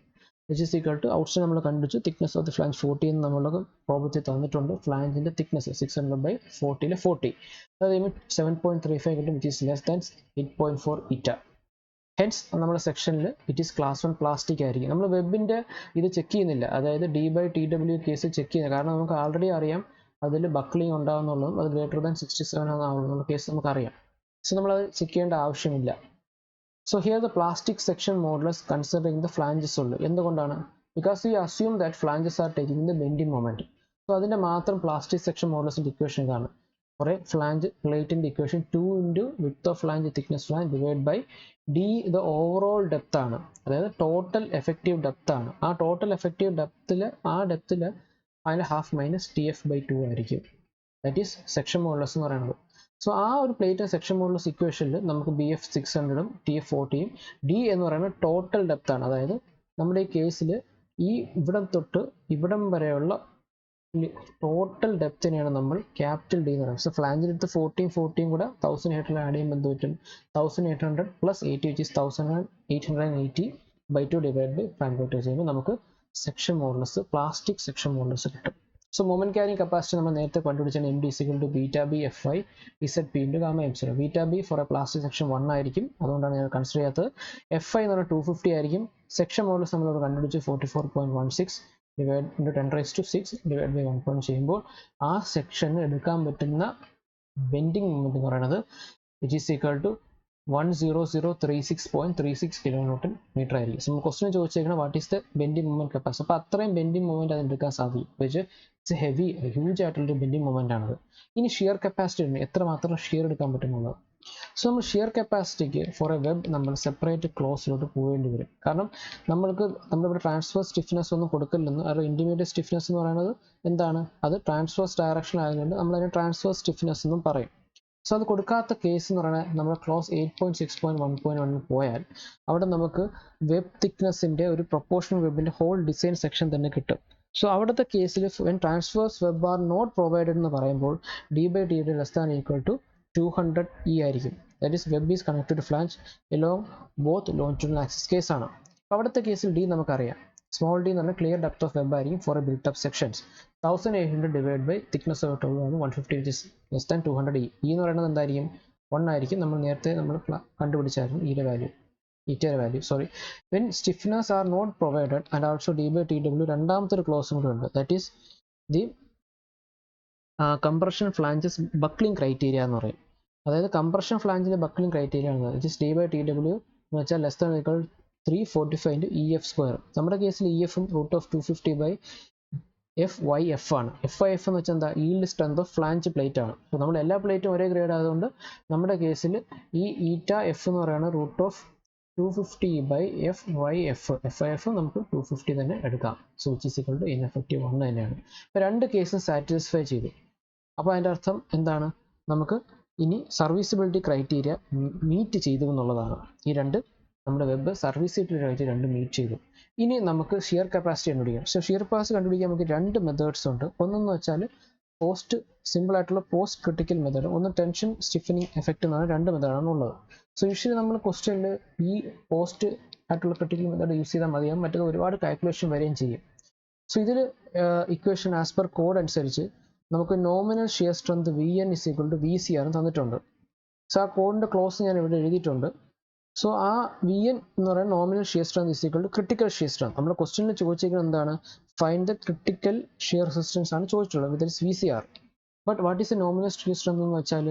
which is equal to outstand നമ്മൾ കണ്ടുപിടിച്ചു. തിക്നെസ് ഓഫ് ദി ഫ്ലാഞ്ച് 40 എന്ന് നമ്മൾക്ക് പ്രോബ്ലത്തിൽ തന്നിട്ടുണ്ട്. ഫ്ലാഞ്ചിന്റെ തിക്നെസ് 600/40 40, അതായത് 7.35 കിട്ടും, which is less than 8.4 eta. Hence നമ്മുടെ സെക്ഷനിൽ ഇറ്റ് ഈസ് ക്ലാസ് 1 പ്ലാസ്റ്റിക് ആയിരിക്കും. നമ്മൾ വെബിന്റെ ഇത് ചെക്ക് ചെയ്യുന്നില്ല, അതായത് D/TW കേസ് ചെക്ക് ചെയ്യുന്നത്, കാരണം നമുക്ക് ആൾറെഡി അറിയാം അതിൽ ബക്ലിംഗ് ഉണ്ടാകുന്നുള്ളതും അത് ഗ്രേറ്റർ ദാൻ 67 ആണെന്നുള്ള കേസ് നമുക്കറിയാം. സോ നമ്മളത് ചെക്ക് ചെയ്യേണ്ട ആവശ്യമില്ല. So here the plastic section modulus considering the flanges ഉള്ളു. എന്തുകൊണ്ടാണ്? Because we assume that flanges are taking the bending moment. So അതിന്റെ മാത്രം plastic section modulus ഇക്വേഷൻ ഇതാണ്. For a flange plate in the equation 2 into width of flange thickness flange divided by D the overall depth ആണ്, അതായത് total effective depth ആണ്. ആ total effective ഡെപ്തിൽ അതിന്റെ half minus TF/2 ആയിരിക്കും. That is section modulus എന്ന് പറയുന്നത്. So ആ ഒരു പ്ലേറ്റ് സെക്ഷൻ മോഡുലസ് ഇക്വേഷനിൽ നമുക്ക് BF600 ഉം TF40 യും D എന്ന് പറയുന്നത് ടോട്ടൽ ഡെപ്ത് ആണ്. അതായത് നമ്മുടെ ഈ കേസിൽ ഈ ഇവിടം തൊട്ട് ഇവിടം വരെയുള്ള ടോട്ടൽ ഡെപ്തിനെയാണ് നമ്മൾ ക്യാപിറ്റൽ D എന്ന് പറയുന്നത്. സോ ഫ്ലാഞ്ചിലെടുത്ത് 40 കൂടെ 1800 ആഡ് ചെയ്യുമ്പോൾ എന്ത് പറ്റും? 1800 plus 80 which is 1880/2 divide by flange ചെയ്യുമ്പോൾ നമുക്ക് section modulus plastic section modulus കിട്ടും. സോ മൊമെന്റ് ക്യാരിങ് കപ്പാസിറ്റി നമ്മൾ നേരത്തെ കണ്ടുപിടിച്ചാൽ MD = beta B FI ZP × gamma M0. Beta B for a plastic section 1 ആയിരിക്കും, അതുകൊണ്ടാണ് ഞാൻ കൺസിഡർ ചെയ്യാത്തത്. FI എന്ന് പറഞ്ഞാൽ 250 ആയിരിക്കും. സെക്ഷൻ മോഡുലസ് നമ്മൾ കണ്ടുപിടിച്ച് 44.16 ഡിവൈഡ് ഇൻറ്റു 10⁶ ഡിവൈഡ് ബൈ 1 ചെയ്യുമ്പോൾ ആ സെക്ഷന് എടുക്കാൻ പറ്റുന്ന ബെൻഡിങ് മൊമെന്റ് എന്ന് പറയുന്നത് which is equal to 10036.36 kN metre ആയിരിക്കും. സോ ക്വസ്റ്റ്യൻ ചോദിച്ചേക്കണം what is the bending moment capacity. അപ്പോൾ അത്രയും ബെൻഡിങ് മൊമെന്റ് അതിന് എടുക്കാൻ സാധിക്കും. വെച്ച് ഇറ്റ്സ് ഹെവി ഹ്യൂജ് ആയിട്ടുള്ളൊരു ബെൻഡിങ് മൊമെന്റ് ആണത്. ഇനി ഷിയർ കപ്പാസിറ്റി ഉണ്ട്, എത്രമാത്രം ഷിയർ എടുക്കാൻ പറ്റുന്നുള്ളത്. സോ നമ്മൾ ഷിയർ കപ്പാസിറ്റിക്ക് ഫോർ എ വെബ് നമ്മൾ സെപ്പറേറ്റ് ക്ലോസിലോട്ട് പോകേണ്ടി വരും. കാരണം നമ്മളിവിടെ ട്രാൻസ്ഫർ സ്റ്റിഫ്നെസ് ഒന്നും കൊടുക്കില്ലെന്ന്. അത് ഇന്റിമീഡിയറ്റ് സ്റ്റിഫ്നെസ് എന്ന് പറയുന്നത് എന്താണ്? അത് ട്രാൻസ്വേഴ്സ് ഡയറക്ഷൻ ആയതുകൊണ്ട് നമ്മളതിനെ ട്രാൻസ്ഫർ സ്റ്റിഫ്നെസ് എന്നും പറയും. സോ അത് കൊടുക്കാത്ത കേസ് എന്ന് പറയുന്നത് നമ്മൾ ക്ലോസ് 8.6.1.1 പോയാൽ അവിടെ നമുക്ക് വെബ് തിക്നെസ്സിൻ്റെ ഒരു പ്രൊപ്പോർഷണൽ വെബിൻ്റെ ഹോൾ ഡിസൈൻ സെക്ഷൻ തന്നെ കിട്ടും. സോ അവിടുത്തെ കേസിൽ when transverse web are not provided എന്ന് പറയുമ്പോൾ D/TD <= 200E ആയിരിക്കും. That is web is connected to flange along both longitudinal axis കേസാണ്. അപ്പോൾ അവിടുത്തെ കേസിൽ D നമുക്കറിയാം. സ്മോൾ d എന്ന് പറഞ്ഞാൽ ക്ലിയർ ഡെപ്ത് ഓഫ് വെബ് ആയിരിക്കും for a built up sections. 1800 divide by thickness of ടോൾ 150 which is less than 200E. എന്ന് പറയുന്നത് എന്തായിരിക്കും? 1 ആയിരിക്കും. നമ്മൾ നേരത്തെ കണ്ടുപിടിച്ചായിരുന്നു ഈയുടെ വാല്യൂ, ഈറ്റയുടെ value. Sorry, when stiffness are not provided and also D/TW രണ്ടാമത്തെ ഒരു ക്ലോസും കൂടെ ഉണ്ട്. That is the compression flanges buckling criteria എന്ന് പറയും. അതായത് കംപ്രഷൻ ഫ്ലാഞ്ചിൻ്റെ ബക്ലിംഗ് ക്രൈറ്റീരിയ ആണ് ഇറ്റ് ഈസ് D/TW എന്ന് വെച്ചാൽ ലെസ് ദാൻ ഈക്വൽ 345 × EF². നമ്മുടെ കേസിൽ EFഉം √250/FYF ആണ്. FYF എന്ന് വെച്ചാൽ എന്താ? Yield strength of flange plate ആണ്. അപ്പോൾ നമ്മൾ എല്ലാ പ്ലേറ്റും ഒരേ ഗ്രേഡ് ആയതുകൊണ്ട് നമ്മുടെ കേസിൽ ഈ ηF എന്ന് പറയുന്നത് √250/FYF. FYF നമുക്ക് 250 തന്നെ എടുക്കാം. So which is equal to ineffective 1 തന്നെയാണ്. ഇപ്പോൾ രണ്ട് കേസും സാറ്റിസ്ഫൈ ചെയ്തു. അപ്പോൾ അതിൻ്റെ അർത്ഥം എന്താണ്? നമുക്ക് ഇനി സർവീസബിലിറ്റി ക്രൈറ്റീരിയ മീറ്റ് ചെയ്തു എന്നുള്ളതാണ്. ഈ രണ്ട് നമ്മുടെ വെബ് സർവീസബിലിറ്റി ക്രൈറ്റീരിയ രണ്ട് മീറ്റ് ചെയ്തു. ഇനി നമുക്ക് ഷിയർ കപ്പാസിറ്റി കണ്ടുപിടിക്കാം. സോ ഷിയർ കപ്പാസിറ്റി കണ്ടുപിടിക്കാൻ നമുക്ക് രണ്ട് മെത്തേഡ്സ് ഉണ്ട്. ഒന്നെന്ന് വെച്ചാൽ സിമ്പിൾ ആയിട്ടുള്ള പോസ്റ്റ് ക്രിട്ടിക്കൽ മെത്തേഡ്, ഒന്ന് ടെൻഷൻ സ്റ്റിഫനിങ് എഫക്റ്റ് എന്നാണ്. രണ്ട് മെത്തേഡാണ് ഉള്ളത്. സോ യൂഷ്വലി നമ്മൾ ക്വസ്റ്റ്യനിൽ ഈ പോസ്റ്റ് ആയിട്ടുള്ള ക്രിട്ടിക്കൽ മെത്തേഡ് യൂസ് ചെയ്താൽ മതിയാകും. മറ്റേത് ഒരുപാട് കാൽക്കുലേഷൻ വരികയും ചെയ്യും. സോ ഇതിൽ ഇക്വേഷൻ ആസ് പെർ കോഡ് അനുസരിച്ച് നമുക്ക് nominal shear strength Vn = Vc ആണ് തന്നിട്ടുണ്ട്. സോ ആ കോഡിൻ്റെ ക്ലോസ് ഞാൻ ഇവിടെ എഴുതിയിട്ടുണ്ട്. സോ ആ Vn എന്ന് പറയുന്നത് nominal shear strength = critical shear strength. നമ്മുടെ ക്വസ്റ്റ്യനിൽ ചോദിച്ചിരിക്കുന്നത് എന്താണ്? Find the critical shear resistance ആണ് ചോദിച്ചിട്ടുള്ളത്, വിത്ത് VCR. But what is A nominal shear strength എന്ന് വെച്ചാൽ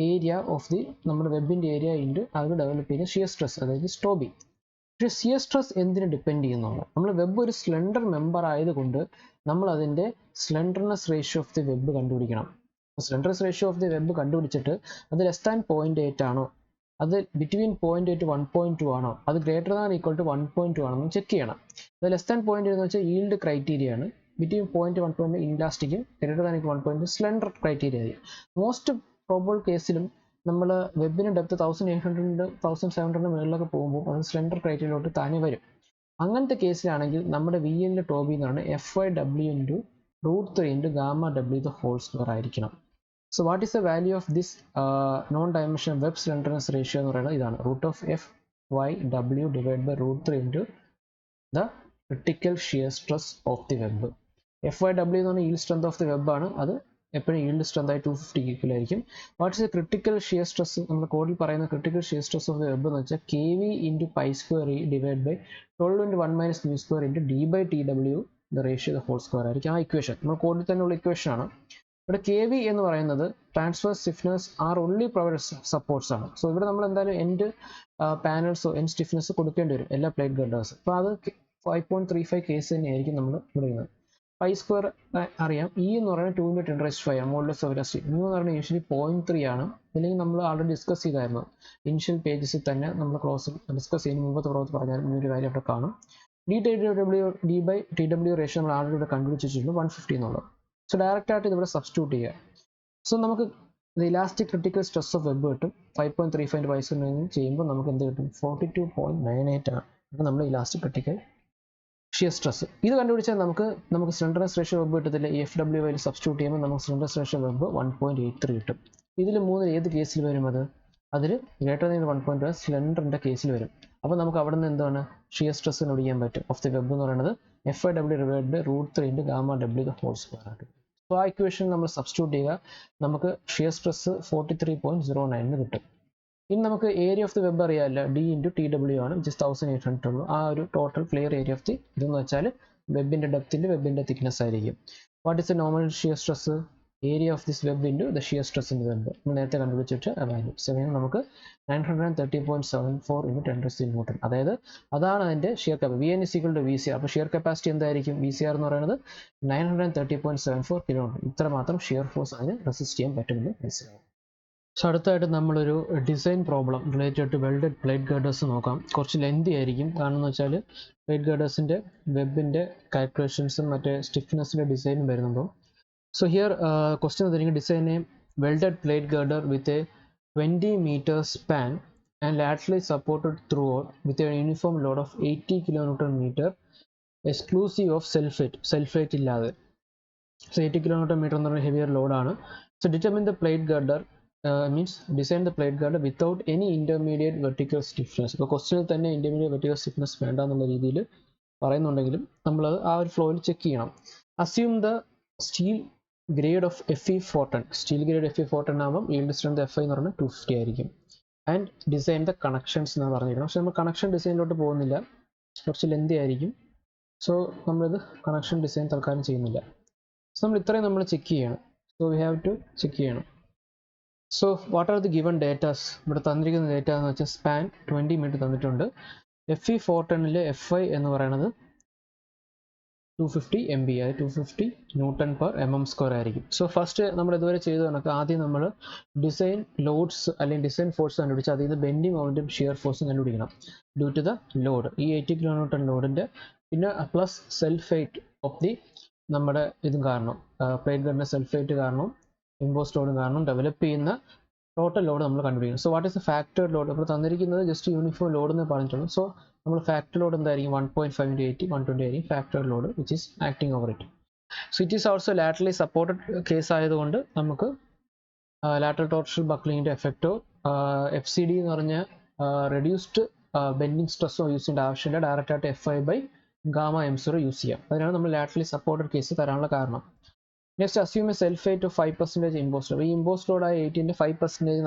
ഏരിയ ഓഫ് ദി നമ്മുടെ വെബിൻ്റെ ഏരിയ ഇൻറ്റു അതിൽ ഡെവലപ്പ് ചെയ്യുന്ന ഷിയർ സ്ട്രെസ്, അതായത് സ്റ്റോബി. പക്ഷേ ഷിയർ സ്ട്രെസ് എന്തിന് ഡിപ്പെൻഡ് ചെയ്യുന്നുള്ളൂ? നമ്മൾ വെബ് ഒരു സ്ലെൻഡർ മെമ്പർ ആയതുകൊണ്ട് നമ്മൾ അതിൻ്റെ slenderness ratio of the web കണ്ടുപിടിക്കണം. Slenderness ratio of the web കണ്ടുപിടിച്ചിട്ട് അത് ലെസ് ദാൻ 0.8 ആണോ, അത് ബിറ്റ്വീൻ 0.8 1.2 ആണോ, അത് ഗ്രേറ്റർ ദാൻ ഈക്വൽ ടു 1.2 ആണോ എന്ന് ചെക്ക് ചെയ്യണം. അത് ലെസ് ദാൻ 0.8 എന്ന് വെച്ചാൽ ഈൽഡ് ക്രൈറ്റീരിയ ആണ്. ബിറ്റ്വീൻ 0.1 1.2 ഇൻലാസ്റ്റിക്കും, greater than equal 1.2 slender criteria ആയിരിക്കും. മോസ്റ്റ് പ്രോബബിൾ കേസിലും നമ്മൾ വെബിന് ഡെപ്ത് 1800 1700 മുകളിലൊക്കെ പോകുമ്പോൾ അത് സ്ലെൻഡർ ക്രൈറ്റീരിയയിലോട്ട് താനെ വരും. അങ്ങനത്തെ കേസിലാണെങ്കിൽ നമ്മുടെ Vnൻ്റെ ടോബി എന്ന് പറയുന്നത് FYW × √3 × γW² ആയിരിക്കണം. So what is the value of this non dimensional web slenderness ratio എന്ന് പറയുന്നത് ഇതാണ്, √FYW / √3 × the critical shear stress of the web. FYW എന്ന് പറഞ്ഞാൽ yield strength of the web ആണ്. അത് എപ്പോഴും ഈൽഡ് സ്ട്രെങ്ത് ആയി 250 ഈക്വലായിരിക്കും. What is the critical shear stress? നമ്മുടെ കോഡിൽ പറയുന്ന critical shear stress of the web എന്ന് വെച്ചാൽ KV × π² divide by 12 × 1 - μ² × D/TW the ratio the whole square ആയിരിക്കും. ആ ഇക്വേഷൻ നമ്മൾ കോഡിൽ തന്നെയുള്ള ഇക്വേഷൻ ആണ്. ഇവിടെ KV എന്ന് പറയുന്നത് transfer stiffness are only provide supports ആണ്. സോ ഇവിടെ നമ്മൾ എന്തായാലും എൻഡ് പാനൽസോ എൻഡ് സ്റ്റിഫ്നെസ് കൊടുക്കേണ്ടി വരും എല്ലാ പ്ലേറ്റ് ഗഡേഴ്സ്. അപ്പോൾ അത് 5.35 കേസ് തന്നെയായിരിക്കും നമ്മൾ ഇവിടെ π² അറിയാം. E എന്ന് പറയുന്നത് 2 × 10⁵ ആണ്, മോഡുലസ് ഓഫ് ഇലാസ്റ്റിക്. μ എന്ന് പറയുന്നത് യൂഷ്വലി 0.3 ആണ്. അല്ലെങ്കിൽ നമ്മൾ ആൾറെഡി ഡിസ്കസ് ചെയ്തായിരുന്നു ഇനിഷ്യൽ പേജസിൽ തന്നെ. നമ്മൾ ക്ലോസ് ഡിസ്കസ് ചെയ്യുന്ന മുമ്പത്തെ പ്രോജക്റ്റ് പറഞ്ഞാൽ ഈ ഒരു കാര്യം അവിടെ കാണും. D/TW റേഷ്യോ നമ്മൾ ആൾറെഡി ഇവിടെ കണ്ടുപിടിച്ചിട്ടുണ്ട് 150 എന്നുള്ളത്. സോ ഡയറക്റ്റ് ആയിട്ട് ഇതിവിടെ സബ്സ്റ്റിറ്റ്യൂട്ട് ചെയ്യുക. സോ നമുക്ക് The elastic critical stress of web കിട്ടും 5.35 വയസ്സിൽ നിന്ന് ചെയ്യുമ്പോൾ നമുക്ക് എന്ത് കിട്ടും 42.98 ആണ്. അപ്പോൾ നമ്മൾ ഇലാസ്റ്റിക് ക്രിട്ടിക്കൽ ഷിയർ സ്ട്രെസ് ഇത് കണ്ടുപിടിച്ചാൽ നമുക്ക് സ്ലെൻഡർനെസ് റേഷ്യോ വെബ് കിട്ടത്തില്ല. FW വഴി സബ്സ്റ്റിറ്റ്യൂട്ട് ചെയ്യുമ്പോൾ നമുക്ക് സ്ലെൻഡർനെസ് റേഷ്യോ വെബ് 1.83 കിട്ടും. ഇതിൽ മൂന്നിൽ ഏത് കേസിൽ വരും? അതിൽ ഗ്രേറ്റർ ദാൻ 1.2 സ്ലെൻഡറിൻ്റെ കേസിൽ വരും. അപ്പോൾ നമുക്ക് അവിടെ നിന്ന് എന്താണ് ഷിയർ സ്ട്രെസ് കണ്ടുപിടിക്കാൻ പറ്റും. ഓഫ് ദി വെബ് എന്ന് പറയുന്നത് FIW divide by √3 × γW the whole square ആയിട്ട്. സോ ആ ഇക്വേഷൻ നമ്മൾ സബ്സ്റ്റിറ്റ്യൂട്ട് ചെയ്യുക, നമുക്ക് ഷിയർ സ്ട്രെസ് 43.09 കിട്ടും. ഇനി നമുക്ക് ഏരിയ ഓഫ് ദി വെബ് അറിയാമല്ല, D × TW ആണ്, വിച്ച് ഇസ് 1800 ഉള്ളൂ. ആ ഒരു total clear area of the ഇതെന്ന് വെച്ചാൽ വെബിൻ്റെ ഡെപ്തിൻ്റെ വെബിൻ്റെ തിക്നെസ് ആയിരിക്കും. What is the normal shear stress? Area of this web into the shear stress in the web. നമ്മൾ നേരത്തെ കണ്ടുപിടിച്ചിട്ട് വാല്യൂ നമുക്ക് 930.74 × 10⁻⁻⁁ അതായത് അതാണ് അതിൻ്റെ ഷിയർ കപ്പാസിറ്റി. VN = VCR. അപ്പോൾ ഷിയർ കപ്പാസിറ്റി എന്തായിരിക്കും? VCR എന്ന് പറയുന്നത് 930.74 kN. ഇത്ര മാത്രം ഷിയർ ഫോഴ്സ് അതിന് റെസിസ്റ്റ് ചെയ്യാൻ പറ്റുമെന്ന് മനസ്സിലാവും. സോ അടുത്തായിട്ട് നമ്മളൊരു design problem related to welded plate girders നോക്കാം. കുറച്ച് ലെന്തി ആയിരിക്കും, കാരണം എന്ന് വെച്ചാൽ പ്ലേറ്റ് ഗേർഡേഴ്സിൻ്റെ വെബിൻ്റെ കാൽക്കുലേഷൻസും മറ്റേ സ്റ്റിഫ്നെസ്സിൻ്റെ ഡിസൈനും വരുന്നുണ്ടോ. So here question is design a welded plate girder with a 20 meter span and laterally supported throughout with a uniform load of 80 kN exclusive of self-weight illade. So 80 kN എന്ന് heavier load ആണ്. So determine the plate girder means design the plate girder without any intermediate vertical stiffness. ഇപ്പോൾ ക്വസ്റ്റ്യനിൽ തന്നെ intermediate vertical stiffness വേണ്ട എന്നുള്ള രീതിയിൽ പറയുന്നുണ്ടെങ്കിലും നമ്മൾ ആ ഒരു ഫ്ലോയിൽ ചെക്ക് ചെയ്യണം. Assume the steel grade of Fe410. Steel grade Fe410 ആകുമ്പോൾ yield strength Fi എന്ന് പറഞ്ഞാൽ 250 ആയിരിക്കും. ആൻഡ് ഡിസൈൻ ദ കണക്ഷൻസ് എന്ന് പറഞ്ഞിരിക്കണം. പക്ഷെ നമ്മൾ കണക്ഷൻ ഡിസൈനിലോട്ട് പോകുന്നില്ല, കുറച്ച് ലെന്തി ആയിരിക്കും. സോ നമ്മളിത് കണക്ഷൻ ഡിസൈൻ തൽക്കാലം ചെയ്യുന്നില്ല. സോ നമ്മൾ ഇത്രയും നമ്മൾ ചെക്ക് ചെയ്യണം. So we have to check ചെയ്യണം. So what are the given datas? ഇവിടെ തന്നിരിക്കുന്ന ഡേറ്റ എന്ന് വെച്ചാൽ സ്പാൻ 20 മീറ്റർ തന്നിട്ടുണ്ട്. Fe410 Fi എന്ന് പറയുന്നത് 250 MB, അതായത് 250 Nm/mm² ആയിരിക്കും. സോ ഫസ്റ്റ് നമ്മൾ ഇതുവരെ ചെയ്ത് കണക്ക് ആദ്യം നമ്മൾ ഡിസൈൻ ലോഡ്സ് അല്ലെങ്കിൽ ഡിസൈൻ ഫോഴ്സ് കണ്ടുപിടിച്ച് അതിൽ നിന്ന് ബെൻഡിങ് മൊമെൻറ്റും ഷിയർ ഫോഴ്സും കണ്ടുപിടിക്കണം ഡ്യൂ ടു ദ ലോഡ്. ഈ 80 kN ലോഡിൻ്റെ പിന്നെ plus self weight of the നമ്മുടെ ഇതും കാരണം പ്ലേറ്റ് ഗേർഡിൻ്റെ സെൽഫ് വെയ്റ്റ് കാരണം ഇമ്പോസ് ലോഡും കാരണം ഡെവലപ്പ് ചെയ്യുന്ന ടോട്ടൽ ലോഡ് നമ്മൾ കണ്ടുപിടിക്കണം. So what is the factor load? അപ്പോൾ തന്നിരിക്കുന്നത് ജസ്റ്റ് യൂണിഫോം ലോഡ് എന്ന് പറഞ്ഞിട്ടുള്ളൂ. സോ നമ്മൾ ഫാക്ടർ ലോഡ് എന്തായിരിക്കും? 1.5 × 80 120 ആയിരിക്കും factor load which is acting over it. So it is also laterally supported case ആയതുകൊണ്ട് നമുക്ക് ലാറ്ററൽ ടോർഷണൽ ബക്ലിങ്ങിൻ്റെ എഫക്റ്റോ FCD എന്ന് പറഞ്ഞ റെഡ്യൂസ്ഡ് ബെൻഡിങ് സ്ട്രെസ്സോ യൂസ് ചെയ്യേണ്ട ആവശ്യമില്ല. ഡയറക്റ്റ് ആയിട്ട് FI/γm0 യൂസ് ചെയ്യാം. അതിനാണ് നമ്മൾ ലാറ്ററലി സപ്പോർട്ടഡ് കേസ് തരാനുള്ള കാരണം. Next assume a self weight of 5% impose load. ഈ ഇമ്പോസ് ലോഡ് ആയ 80ൻ്റെ 5%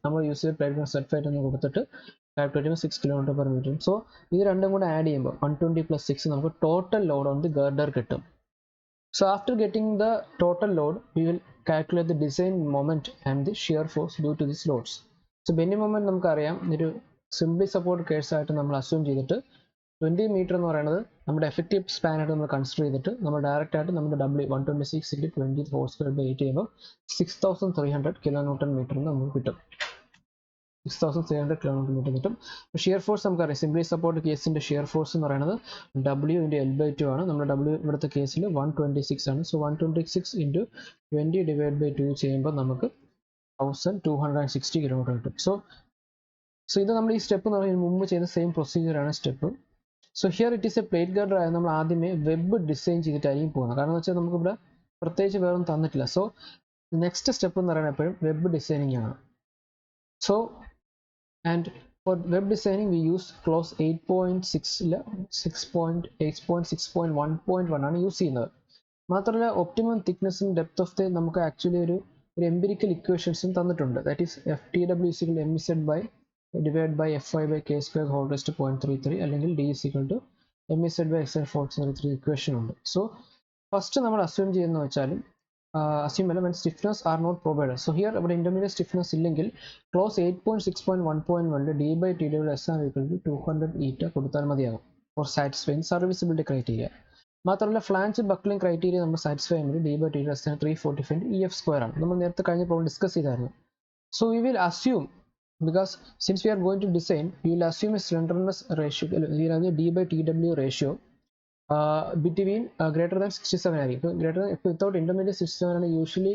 നമ്മൾ യൂസ് ചെയ്ത് പ്ലേറ്റ് സെൽഫ് വെയ്റ്റ് എന്ന് കൊടുത്തിട്ട് കാൽക്കുലേറ്റ് ചെയ്യുമ്പോൾ 6 kN/m. സോ ഇത് രണ്ടും കൂടെ ആഡ് ചെയ്യുമ്പോൾ 120 + 6 നമുക്ക് total load on the girder കിട്ടും. So after getting the total load we will calculate the design moment and the shear force due to this loads. So bending moment നമുക്കറിയാം, ഒരു simply support കേസായിട്ട് നമ്മൾ assume ചെയ്തിട്ട് 20 metre എന്ന് പറയുന്നത് നമ്മുടെ effective സ്പാനായിട്ട് നമ്മൾ consider ചെയ്തിട്ട് നമ്മൾ ഡയറക്റ്റ് ആയിട്ട് നമ്മുടെ W 126 × 20 ഹോൾ സ്ക്വയർ ബൈ 8 ചെയ്യുമ്പോൾ 6300 kN/m നമുക്ക് കിട്ടും. 6300 kN/m കിട്ടും. ഷിയർ ഫോഴ്സ് നമുക്കറിയാം, സിംപ്ലി സപ്പോർട്ട് കേസിൻ്റെ ഷിയർ ഫോഴ്സ് എന്ന് പറയുന്നത് W × L/2 ആണ്. നമ്മുടെ W ഇവിടുത്തെ കേസിൽ 126 ആണ്. സോ 126 × 20 ഡിവൈഡ് ബൈ 2 ചെയ്യുമ്പോൾ നമുക്ക് 1260 kN കിട്ടും. സോ ഇത് നമ്മൾ ഈ സ്റ്റെപ്പ് എന്ന് പറയുന്നത് മുമ്പ് ചെയ്ത സെയിം പ്രൊസീജിയറാണ് step. So here it is a plate girder ആയത് നമ്മൾ ആദ്യമേ വെബ് ഡിസൈൻ ചെയ്തിട്ടായിരിക്കും പോകുന്നത്. കാരണം എന്ന് വെച്ചാൽ നമുക്കിവിടെ പ്രത്യേകിച്ച് വേറൊന്നും തന്നിട്ടില്ല. സോ നെക്സ്റ്റ് സ്റ്റെപ്പ് എന്ന് പറയുന്നത് എപ്പോഴും വെബ് ഡിസൈനിങ് ആണ്. So and four web designing we use close 8.6 6.1.1 ആണ് യൂസ് ചെയ്യുന്നത്. മാത്രമല്ല ഒപ്റ്റിമം തിക്നെസ്സും ഡെപ്ത് ഓഫ് ദി നമുക്ക് ആക്ച്വലി ഒരു എംപിരിക്കൽ ഇക്വേഷൻസും തന്നിട്ടുണ്ട്. That is FTW = MEZ divided by Fi/k² whole raised to 0.33 അല്ലെങ്കിൽ D = MEZ/XL/433 ഇക്വേഷൻ ഉണ്ട്. സോ ഫസ്റ്റ് നമ്മൾ അസ്യൂം ചെയ്യുന്നത് വെച്ചാൽ assume when stiffness are not provided. So here our intermediate stiffness ഇല്ലെങ്കിൽ close 8.6.1.1 D/TW SR = 200 eta കൊടുത്താൽ മതിയാകും four satisfying serviceability criteria. മാത്രമല്ല flange buckling criteria നമ്മൾ സാറ്റിസ്ഫൈ ചെയ്യുമ്പോൾ D/TW SR 345 EF² ആണ്. നമ്മൾ നേരത്തെ കഴിഞ്ഞ പ്രോബ്ലം ഡിസ്കസ് ചെയ്തായിരുന്നു. So we will assume, because since we are going to design, we will assume a slenderness ratio, we will have a D/TW ratio between greater than 67 ആയിരിക്കും. Greater without intermediate 67 ആണ് usually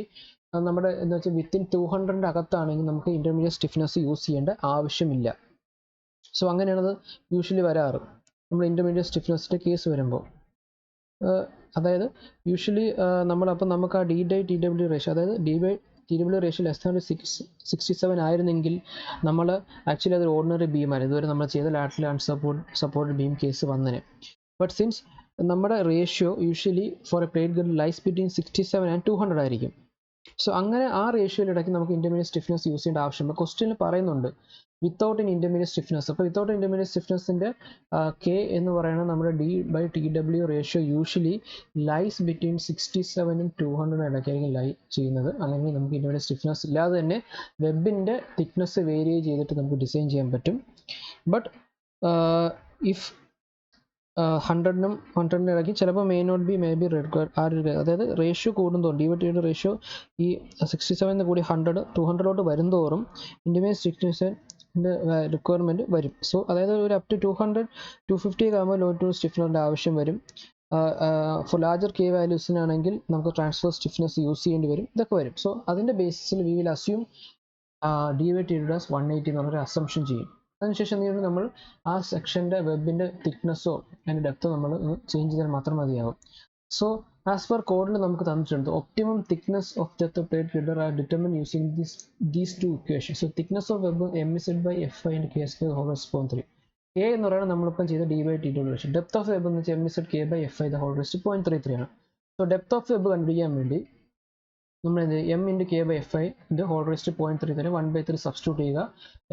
നമ്മുടെ എന്ന് വെച്ചാൽ within 200 അകത്താണെങ്കിൽ നമുക്ക് intermediate stiffness use ചെയ്യേണ്ട ആവശ്യമില്ല. So അങ്ങനെയാണത് usually വരാറ് നമ്മൾ ഇൻ്റർമീഡിയറ്റ് സ്റ്റിഫ്നെസ്സിൻ്റെ കേസ് വരുമ്പോൾ. അതായത് യൂഷ്വലി നമ്മളപ്പോൾ നമുക്ക് ആ D/TW റേഷ്യോ, അതായത് D/TW റേഷ്യോ ലെസ് ദാൻ 67 ആയിരുന്നെങ്കിൽ നമ്മൾ ആക്ച്വലി അതൊരു ഓർഡിനറി ബീമാണ്. ഇതുവരെ നമ്മൾ ചെയ്ത ലാറ്ററൽ അൺസപ്പോർട്ടഡ് ബീം കേസ് വന്നതിന്. ബട്ട് സിൻസ് നമ്മുടെ റേഷ്യോ usually for a plate girder lies between 67 and 200 ആയിരിക്കും. സോ അങ്ങനെ ആ റേഷ്യോയിലിടയ്ക്ക് നമുക്ക് ഇൻ്റർമീഡിയറ്റ് സ്റ്റിഫ്നെസ് യൂസ് ചെയ്യേണ്ട ആവശ്യമില്ല. ക്വസ്റ്റ്യനിൽ പറയുന്നുണ്ട് വിത്തൗട്ട് ഇൻ ഇൻ്റർമീഡിയറ്റ് സ്റ്റിഫ്നെസ്. അപ്പോൾ വിത്തൗട്ട് ഇൻ്റർമീഡിയറ്റ് സ്റ്റിഫ്നെസ്സിൻ്റെ കെ എന്ന് പറയുന്നത് നമ്മുടെ D/TW ratio usually lies between 67 and 200 ഇടയ്ക്കായിരിക്കും ലൈ ചെയ്യുന്നത്. അല്ലെങ്കിൽ നമുക്ക് ഇൻ്റർമീഡിയറ്റ് സ്റ്റിഫ്നെസ് ഇല്ലാതെ തന്നെ വെബിൻ്റെ തിക്നെസ് വേരി ചെയ്തിട്ട് നമുക്ക് ഡിസൈൻ ചെയ്യാൻ പറ്റും. ബട്ട് ഇഫ് 100-നും 100-നും ഇടയ്ക്ക് ചിലപ്പോൾ may not be may be required. ആ ഒരു അതായത് റേഷ്യോ കൂടുന്തോറും D/TW റേഷ്യോ ഈ 67 കൂടി 200 വരുന്തോറും ഇൻ്റർമീഡിയറ്റ് സ്റ്റിഫ്നെസ്സിൻ്റെ റിക്വയർമെൻറ്റ് വരും. സോ അതായത് ഒരു അപ് ടു 200-250 ആകുമ്പോൾ ലോ ടു സ്റ്റിഫ്നറിൻ്റെ ആവശ്യം വരും. ഫോർ ലാർജർ കെ വാല്യൂസിനാണെങ്കിൽ നമുക്ക് ട്രാൻസ്ഫർ സ്റ്റിഫ്നെസ് യൂസ് ചെയ്യേണ്ടി വരും. ഇതൊക്കെ വരും. സോ അതിൻ്റെ ബേസിസിൽ വി വിൽ അസ്യൂം D/TW 180 എന്നൊരു അസംഷൻ ചെയ്യും. അതിനുശേഷം നമ്മൾ ആ സെക്ഷൻ്റെ വെബിൻ്റെ തിക്നെസ്സോ അതിൻ്റെ ഡെപ്തോ നമ്മൾ ചേഞ്ച് ചെയ്താൽ മാത്രം മതിയാകും. സോ ആസ് പെർ കോഡിൽ നമുക്ക് തന്നിട്ടുണ്ട് optimum thickness of the plate girder are determine using these two equation. So thickness of web MZ/Fi and K² whole raised to 0.3. K എന്ന് പറയുന്നത് നമ്മളിപ്പം ചെയ്ത D/TW ratio. Depth of web എന്ന് വെച്ചാൽ MZ/K/Fi whole raised to 0.33 ആണ്. So depth of web കണ്ടുപിടിക്കാൻ വേണ്ടി നമ്മൾ എന്ത് ചെയ്യും, M/K/Fi whole raised to 0.33 1/3 substitute ചെയ്യുക.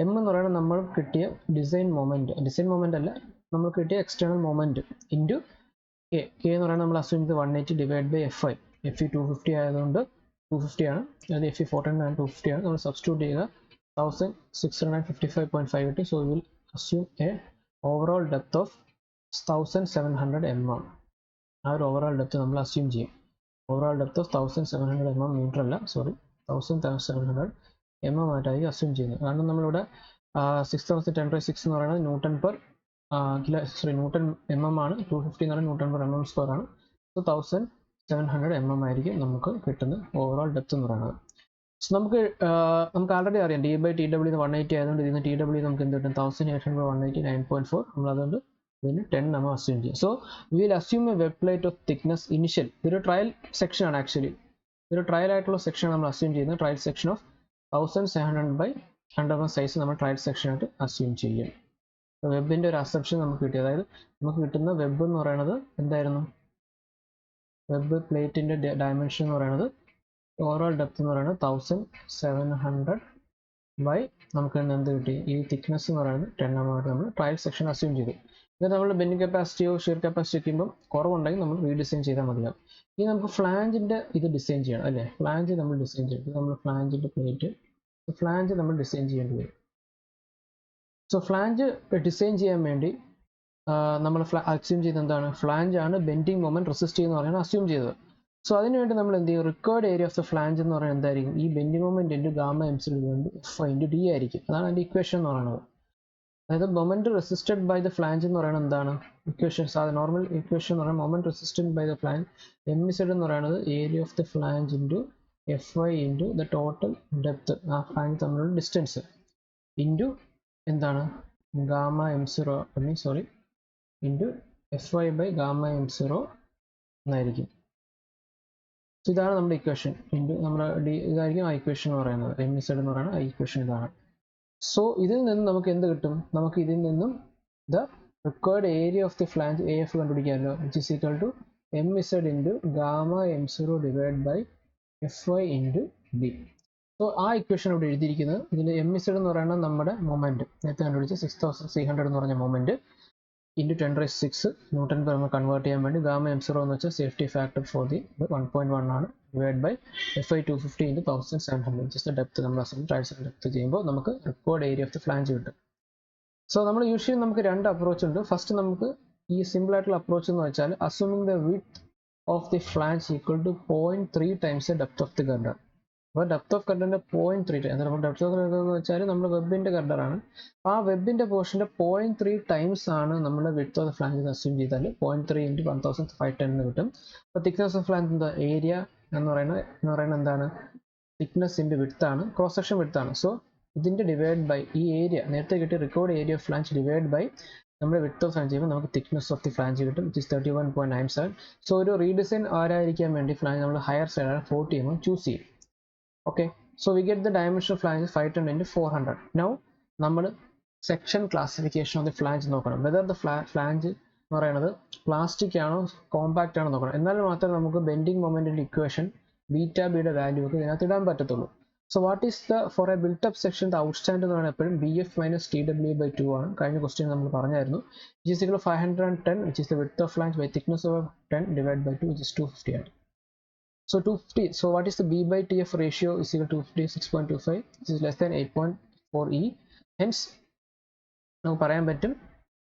M എന്ന് പറയുന്നത് നമ്മൾ കിട്ടിയ ഡിസൈൻ മൊമെൻ്റ് അല്ല, നമ്മൾ കിട്ടിയ external moment into K. K എന്ന് പറയുന്നത് നമ്മൾ അസ്യൂം ചെയ്ത് 180 ഡിവൈഡ് ബൈ Fi. Fe 250 ആയതുകൊണ്ട് 250 ആണ്, അതായത് Fe 410 250 ആണ്. നമ്മൾ സബ്സ്റ്റിറ്റ്യൂട്ട് ചെയ്യുക 1655.5 കിട്ടി. So will assume a overall depth of 1700 mm. ആ ഒരു ഓവറോൾ ഡെപ്ത് നമ്മൾ അസ്യൂം ചെയ്യും. Overall depth of 1700 mm, metre അല്ല, സോറി 1700 mm ആയിട്ടായിരിക്കും അസ്യൂം ചെയ്യുന്നത്. കാരണം നമ്മളിവിടെ 6010⁻6 എന്ന് പറയുന്നത് ന്യൂട്ടൺ mm ആണ്. 250 എന്ന് പറയുന്നത് Nm/mm² ആണ്. സോ 1700 mm ആയിരിക്കും നമുക്ക് കിട്ടുന്ന ഓവറോൾ ഡെപ്ത് എന്ന് പറയുന്നത്. സോ നമുക്ക് ആൾറെഡി അറിയാം D/TW 180 ആയതുകൊണ്ട് ഇതിന് TW നമുക്ക് എന്ത് കിട്ടും, 1800 180 9.4. നമ്മൾ അതുകൊണ്ട് ഇതിന് 10 mm അസ്യൂം ചെയ്യും. So we will assume A web plate of thickness initial. ഇതൊരു ട്രയൽ സെക്ഷൻ ആണ്. ആക്ച്വലി ഇതൊരു ട്രയൽ ആയിട്ടുള്ള സെക്ഷൻ നമ്മൾ അസ്യൂം ചെയ്യുന്നത്. ട്രയൽ സെക്ഷൻ ഓഫ് 1700/100 സൈസ് നമ്മൾ ട്രയൽ സെക്ഷൻ ആയിട്ട് അസ്യൂം ചെയ്യും. വെബിൻ്റെ ഒരു അസംഷൻ നമുക്ക് കിട്ടി. അതായത് നമുക്ക് കിട്ടുന്ന വെബ് എന്ന് പറയുന്നത് എന്തായിരുന്നു, വെബ് പ്ലേറ്റിൻ്റെ ഡയമെൻഷൻ എന്ന് പറയുന്നത് ഓവറോൾ ഡെപ്ത് എന്ന് പറയുന്നത് 1700 ബൈ നമുക്ക് എന്ത് കിട്ടി, ഈ തിക്നെസ് എന്ന് പറയുന്നത് 10 mm ആയിട്ട് നമ്മൾ ട്രയൽ സെക്ഷൻ അസ്യൂം ചെയ്തു. ഇത് നമ്മൾ ബെൻഡിങ് കപ്പാസിറ്റിയോ ഷിയർ കപ്പാസിറ്റി വയ്ക്കുമ്പോൾ കുറവുണ്ടെങ്കിൽ നമ്മൾ റീഡിസൈൻ ചെയ്താൽ മതിയാവും. ഇനി നമുക്ക് ഫ്ലാഞ്ചിൻ്റെ ഇത് ഡിസൈൻ ചെയ്യണം അല്ലേ. ഫ്ലാഞ്ച് നമ്മൾ ഡിസൈൻ ചെയ്യും. നമ്മൾ ഫ്ലാഞ്ചിൻ്റെ പ്ലേറ്റ് നമ്മൾ ഡിസൈൻ ചെയ്യേണ്ടി വരും. സോ ഫ്ലാഞ്ച് ഡിസൈൻ ചെയ്യാൻ വേണ്ടി നമ്മൾ അസ്യൂം ചെയ്ത് എന്താണ്, ഫ്ലാഞ്ച് ആണ് ബെൻഡിങ് മൊമെന്റ് റെസിസ്റ്റ് ചെയ്യുന്ന പറയുന്നത് അസ്യൂം ചെയ്തത്. സോ അതിനുവേണ്ടി നമ്മൾ എന്ത് ചെയ്യും, required area of the flange എന്ന് പറയുന്നത് എന്തായിരിക്കും, ഈ bending moment into gamma F/D ആയിരിക്കും. അതാണ് അതിൻ്റെ ഇക്വേഷൻ എന്ന് പറയുന്നത്. അതായത് moment resisted by the flange എന്ന് പറയുന്നത് എന്താണ്, ഇക്വേഷൻസ് അത് നോർമൽ ഇക്വേഷൻ എന്ന് പറയുന്നത് moment resisted by the flange MZ എന്ന് പറയുന്നത് area of the flange into Fy into the total depth, ആ ഫ്ലാഞ്ച് തമ്മിലുള്ള ഡിസ്റ്റൻസ് ഇൻറ്റു എന്താണ് gamma M0 into Fy by gamma M0 എന്നായിരിക്കും. സോ ഇതാണ് നമ്മുടെ ഇക്വേഷൻ. ഇൻറ്റു നമ്മുടെ ഇതായിരിക്കും ആ ഇക്വേഷൻ എന്ന് പറയുന്നത്. MZ എന്ന് പറയുന്നത് ആ ഇക്വേഷൻ ഇതാണ്. സോ ഇതിൽ നിന്നും നമുക്ക് എന്ത് കിട്ടും, നമുക്ക് ഇതിൽ നിന്നും the required area of the flange AF കണ്ടുപിടിക്കാമല്ലോ, which is equal to MZ into gamma M0 divide by Fy into D. So ആ ഇക്വേഷൻ ഇവിടെ എഴുതിയിരിക്കുന്നത്. ഇതിൽ MZ എന്ന് പറയുന്നത് നമ്മുടെ മൊമെന്റ് നേരത്തെ കണ്ടുപിടിച്ച 6300 എന്ന് പറഞ്ഞ മൊമെന്റ് ഇൻറ്റു 10⁻6 Nm കൺവേർട്ട് ചെയ്യാൻ വേണ്ടി ഗാമ M0 എന്ന് വെച്ചാൽ സേഫ്റ്റി ഫാക്ടർ ഫോർ ദി 1.1 ആണ്, divide by Fy 250 into 1700 just depth നമ്മൾ ട്രയൽസ് ഡെപ്ത് ചെയ്യുമ്പോൾ നമുക്ക് required area of the flange കിട്ടും. സോ നമ്മൾ യൂഷ്വലി നമുക്ക് രണ്ട് അപ്രോച്ച് ഉണ്ട്. ഫസ്റ്റ് നമുക്ക് ഈ സിമ്പിൾ ആയിട്ടുള്ള അപ്രോച്ച് എന്ന് വെച്ചാൽ assuming the width of the flange equal to 0.3 times the depth of the girder. അപ്പോൾ ഡെപ്ത് ഓഫ് ഗർഡറിൻ്റെ 0.3 നമ്മൾ ഡെപ്ത് ഓഫ് ഗർഡർ എന്ന് വെച്ചാൽ നമ്മുടെ വെബിൻ്റെ ഗർഡറാണ്. ആ വെബിൻ്റെ പോർഷൻ്റെ 0.3 ടൈംസ് ആണ് നമ്മുടെ width of the flange assume ചെയ്താൽ 0.3 ഇൻറ്റു 1510 എന്ന് കിട്ടും. അപ്പോൾ തിക്നെസ് ഓഫ് ഫ്ലാഞ്ച് എന്താ, ഏരിയ എന്ന് പറയുന്നത് എന്താണ്, thickness into width ആണ്, cross section width ആണ്. സോ ഇതിൻ്റെ ഡിവൈഡ് ബൈ ഈ ഏരിയ നേരത്തെ കിട്ടിയ required area of flange divide by നമ്മുടെ വിഡ്ത്ത് ഓഫ് ഫ്ലാഞ്ച് ചെയ്യുമ്പോൾ നമുക്ക് തിക്നെസ് ഓഫ് ദി ഫ്ലാഞ്ച് കിട്ടും, വിച്ച് ഇസ് 31.97. സോ ഒരു റീഡിസൈൻ ആരായിരിക്കാൻ വേണ്ടി ഫ്ലാഞ്ച് നമ്മൾ ഹയർ സൈഡാണ് 40 mm ചൂസ് ചെയ്യും. Okay, so we get the dimension of flange 510 into 400. Now നമ്മൾ section classification of the flange നോക്കണം. വെദർ ദ ഫ്ലാഞ്ച് എന്ന് പറയുന്നത് പ്ലാസ്റ്റിക് ആണോ കോമ്പാക്റ്റ് ആണോ നോക്കണം. എന്നാൽ മാത്രമേ നമുക്ക് ബെൻഡിങ് മൊമെന്റിന്റെ ഇക്വേഷൻ ബീറ്റ ബിയുടെ വാല്യൂ ഒക്കെ ഇതിനകത്ത് ഇടാൻ പറ്റത്തുള്ളൂ. So what is the for a built up section the outstand എന്ന് പറയുന്നത് എപ്പോഴും BF minus TW/2 ആണ്. കഴിഞ്ഞ ക്വസ്റ്റ്യൻ നമ്മൾ പറഞ്ഞായിരുന്നു. Which is equal 510 which is the width of flange by thickness of 10 divide by 2 which is 250 ആണ്. So 250. So what is the B/TF ratio is equal to 256.25, which is less than 8.4 E. Hence നമുക്ക് പറയാൻ പറ്റും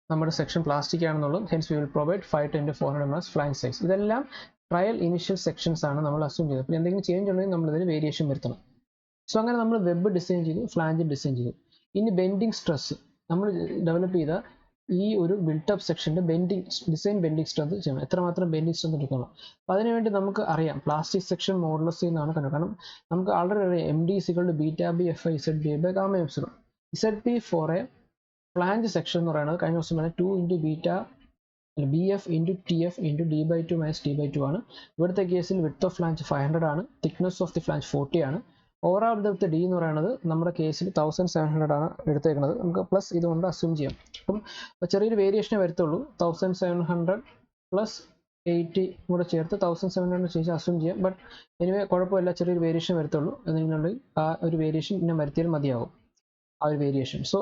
നമ്മുടെ section plastic ആണെന്നുള്ളത്. Hence V will provide 510 into 400 mm flange size. ഇതെല്ലാം trial initial sections ആണ് നമ്മൾ assume ചെയ്തത്. അപ്പോൾ എന്തെങ്കിലും ചേഞ്ച് ഉണ്ടെങ്കിൽ നമ്മൾ ഇതിന് വേരിയേഷൻ വരുത്തണം. സോ അങ്ങനെ നമ്മൾ വെബ് ഡിസൈൻ ചെയ്തു, ഫ്ലാഞ്ച് ഡിസൈൻ ചെയ്തു. ഇനി ബെൻഡിങ് സ്ട്രെസ് നമ്മൾ ഡെവലപ്പ് ചെയ്ത ഈ ഒരു ബിൽട്ടപ്പ് സെക്ഷൻ്റെ ഡിസൈൻ ബെൻഡിങ് സ്ട്രെങ്ത് ചെയ്യണം. എത്രമാത്രം ബെൻഡിങ് സ്ട്രെങ്ത് എടുക്കണം. അപ്പോൾ അതിനുവേണ്ടി നമുക്ക് അറിയാം പ്ലാസ്റ്റിക് സെക്ഷൻ മോഡുലസ് എന്നാണ് കണ്ടത്. കാരണം നമുക്ക് ആൾറെഡി അറിയാം MD = β B FI ZB by gamma epsilon. ZB for a flange section എന്ന് പറയുന്നത് കഴിഞ്ഞ ദിവസം പറഞ്ഞാൽ 2 into BF into TF into D/2 minus D/2 ആണ്. ഇവിടുത്തെ കേസിൽ വിഡ്ത്ത് ഓഫ് ഫ്ലാഞ്ച് 500 ആണ്, തിക്നെസ് ഓഫ് ദി ഫ്ലാഞ്ച് 40 ആണ്. ഓവറോൾ വിഡ്ത്ത് D എന്ന് പറയുന്നത് നമ്മുടെ കേസിൽ 1700 ആണ് എടുത്തേക്കുന്നത്. നമുക്ക് പ്ലസ് ഇതുകൊണ്ട് അസ്യൂം ചെയ്യാം. അപ്പം ചെറിയൊരു വേരിയേഷനെ വരത്തുള്ളൂ. 1700 പ്ലസ് 80 കൂടെ ചേർത്ത് 1700 ശേഷം അസ്യൂം ചെയ്യാം. ബട്ട് എനിവേ കുഴപ്പമില്ല, ചെറിയൊരു വേരിയേഷൻ വരത്തുള്ളൂ. എന്നുണ്ടെങ്കിൽ ആ ഒരു വേരിയേഷൻ പിന്നെ വരുത്തിയാൽ മതിയാവും, ആ ഒരു വേരിയേഷൻ. സോ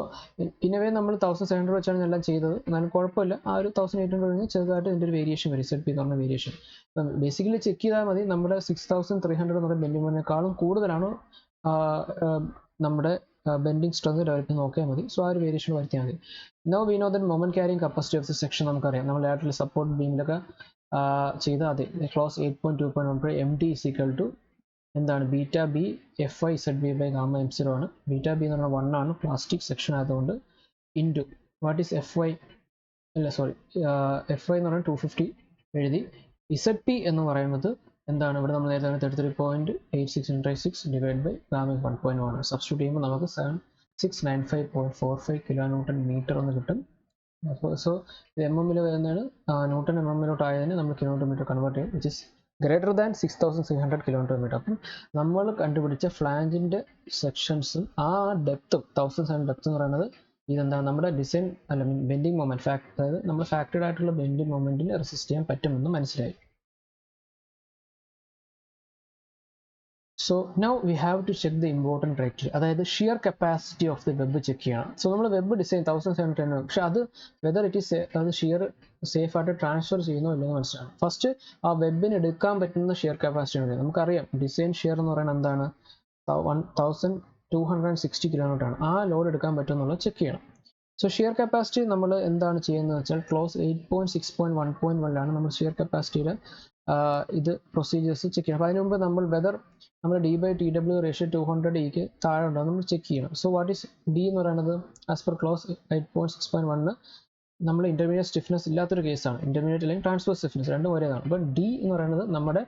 ഇന്നവേ നമ്മൾ 1700 വെച്ചാണ് എല്ലാം ചെയ്തത്. എന്നാലും കുഴപ്പമില്ല, ആ ഒരു 1800 കഴിഞ്ഞ് ചെറുതായിട്ട് ഇതിൻ്റെ ഒരു വേരിയേഷൻ വരും. ZB എന്ന് പറഞ്ഞ വേരിയേഷൻ ബേസിക്കലി ചെക്ക് ചെയ്താൽ മതി. നമ്മുടെ 6300 എന്ന് പറയുന്ന ബെൻഡിങ്ങിനേക്കാളും കൂടുതലാണ് നമ്മുടെ ബെൻഡിങ് സ്ട്രെങ്ത് ഡെവലപ്പ് നോക്കിയാൽ മതി. സോ ആ ഒരു വേരിയേഷൻ വരുത്തിയാൽ മതി. Now we know that moment carrying capacity of the section നമുക്കറിയാം. നമ്മൾ ലാറ്ററൽ സപ്പോർട്ട് ബീമിലൊക്കെ ചെയ്ത അതെ ക്ലോസ് 8.2.1 MD = എന്താണ് beta B FI ZB by gamma epsilon ആണ്. ബീറ്റ ബി എന്ന് പറഞ്ഞാൽ 1 ആണ് പ്ലാസ്റ്റിക് സെക്ഷൻ ആയതുകൊണ്ട്. ഇൻറ്റു വാട്ട് ഈസ് FI എന്ന് പറഞ്ഞാൽ 250 എഴുതി. ZP എന്ന് പറയുന്നത് എന്താണ് ഇവിടെ നമ്മൾ നേരത്തെ 33.86 × 6 ഡിവൈഡ് ബൈ ഗാമ 1.1 സബ്സ്റ്റിറ്റ്യൂട്ട് ചെയ്യുമ്പോൾ നമുക്ക് 7695.45 kN/m എന്ന് കിട്ടും. സോ ഇത് MM വരുന്നതാണ്. ന്യൂട്ടൺ MM ആയതിന് നമ്മൾ കിലോമീറ്റർ കൺവേർട്ട് ചെയ്യും, which is greater than 6300 kN/m. അപ്പം നമ്മൾ കണ്ടുപിടിച്ച ഫ്ലാഞ്ചിൻ്റെ സെക്ഷൻസും ആ ഡെപ്തും 1700 ഡെപ്ത് എന്ന് പറയുന്നത് ഇതെന്താണ് നമ്മുടെ ഡിസൈൻ ബെൻഡിങ് മൊമെന്റ് അതായത് നമ്മൾ ഫാക്ടഡ് ആയിട്ടുള്ള ബെൻഡിങ് മൊമെന്റിനെ റെസിസ്റ്റ് ചെയ്യാൻ പറ്റുമെന്ന് മനസ്സിലായി. So now we have to check the important criteria, അതായത് shear capacity of the web check ചെയ്യണം. സോ നമ്മൾ വെബ് ഡിസൈൻ 1710, പക്ഷെ അത് വെദർ ഇറ്റ് ഈസ് അത് ഷിയർ സേഫ് ആയിട്ട് ട്രാൻസ്ഫർ ചെയ്യുന്നോ ഇല്ലെന്ന് മനസ്സിലാണ്. ഫസ്റ്റ് ആ വെബിന് എടുക്കാൻ പറ്റുന്ന ഷിയർ കപ്പാസിറ്റി ഉണ്ട്. നമുക്കറിയാം ഡിസൈൻ ഷിയർ എന്ന് പറയുന്നത് എന്താണ് 1260 kN ആണ്. ആ ലോഡ് എടുക്കാൻ പറ്റുമെന്നുള്ളത് ചെക്ക് ചെയ്യണം. സോ ഷിയർ കപ്പാസിറ്റി നമ്മൾ എന്താണ് ചെയ്യുന്നത് വെച്ചാൽ ക്ലോസ് 8.6.1.1 നമ്മൾ ഷിയർ കപ്പാസിറ്റിയുടെ ഇത് പ്രൊസീജിയേഴ്സ് ചെക്ക് ചെയ്യണം. അപ്പോൾ അതിന് മുമ്പ് നമ്മൾ വെദർ നമ്മുടെ D/TW റേഷ്യോ 200 താഴെ ഉണ്ടോ നമ്മൾ ചെക്ക് ചെയ്യണം. സോ വാട്ട് ഈസ് D എന്ന് പറയുന്നത് ആസ് പെർ ക്ലോസ് 8.6.1 നമ്മൾ ഇന്റർമീഡിയറ്റ് സ്റ്റിഫ്നെസ് ഇല്ലാത്തൊരു കേസാണ്. ഇന്റർമീഡിയറ്റ് അല്ലെങ്കിൽ ട്രാൻസ്വേഴ്സ് സ്റ്റിഫ്നെസ് രണ്ടും ഒരേതാണ്. അപ്പോൾ D എന്ന് പറയുന്നത് നമ്മുടെ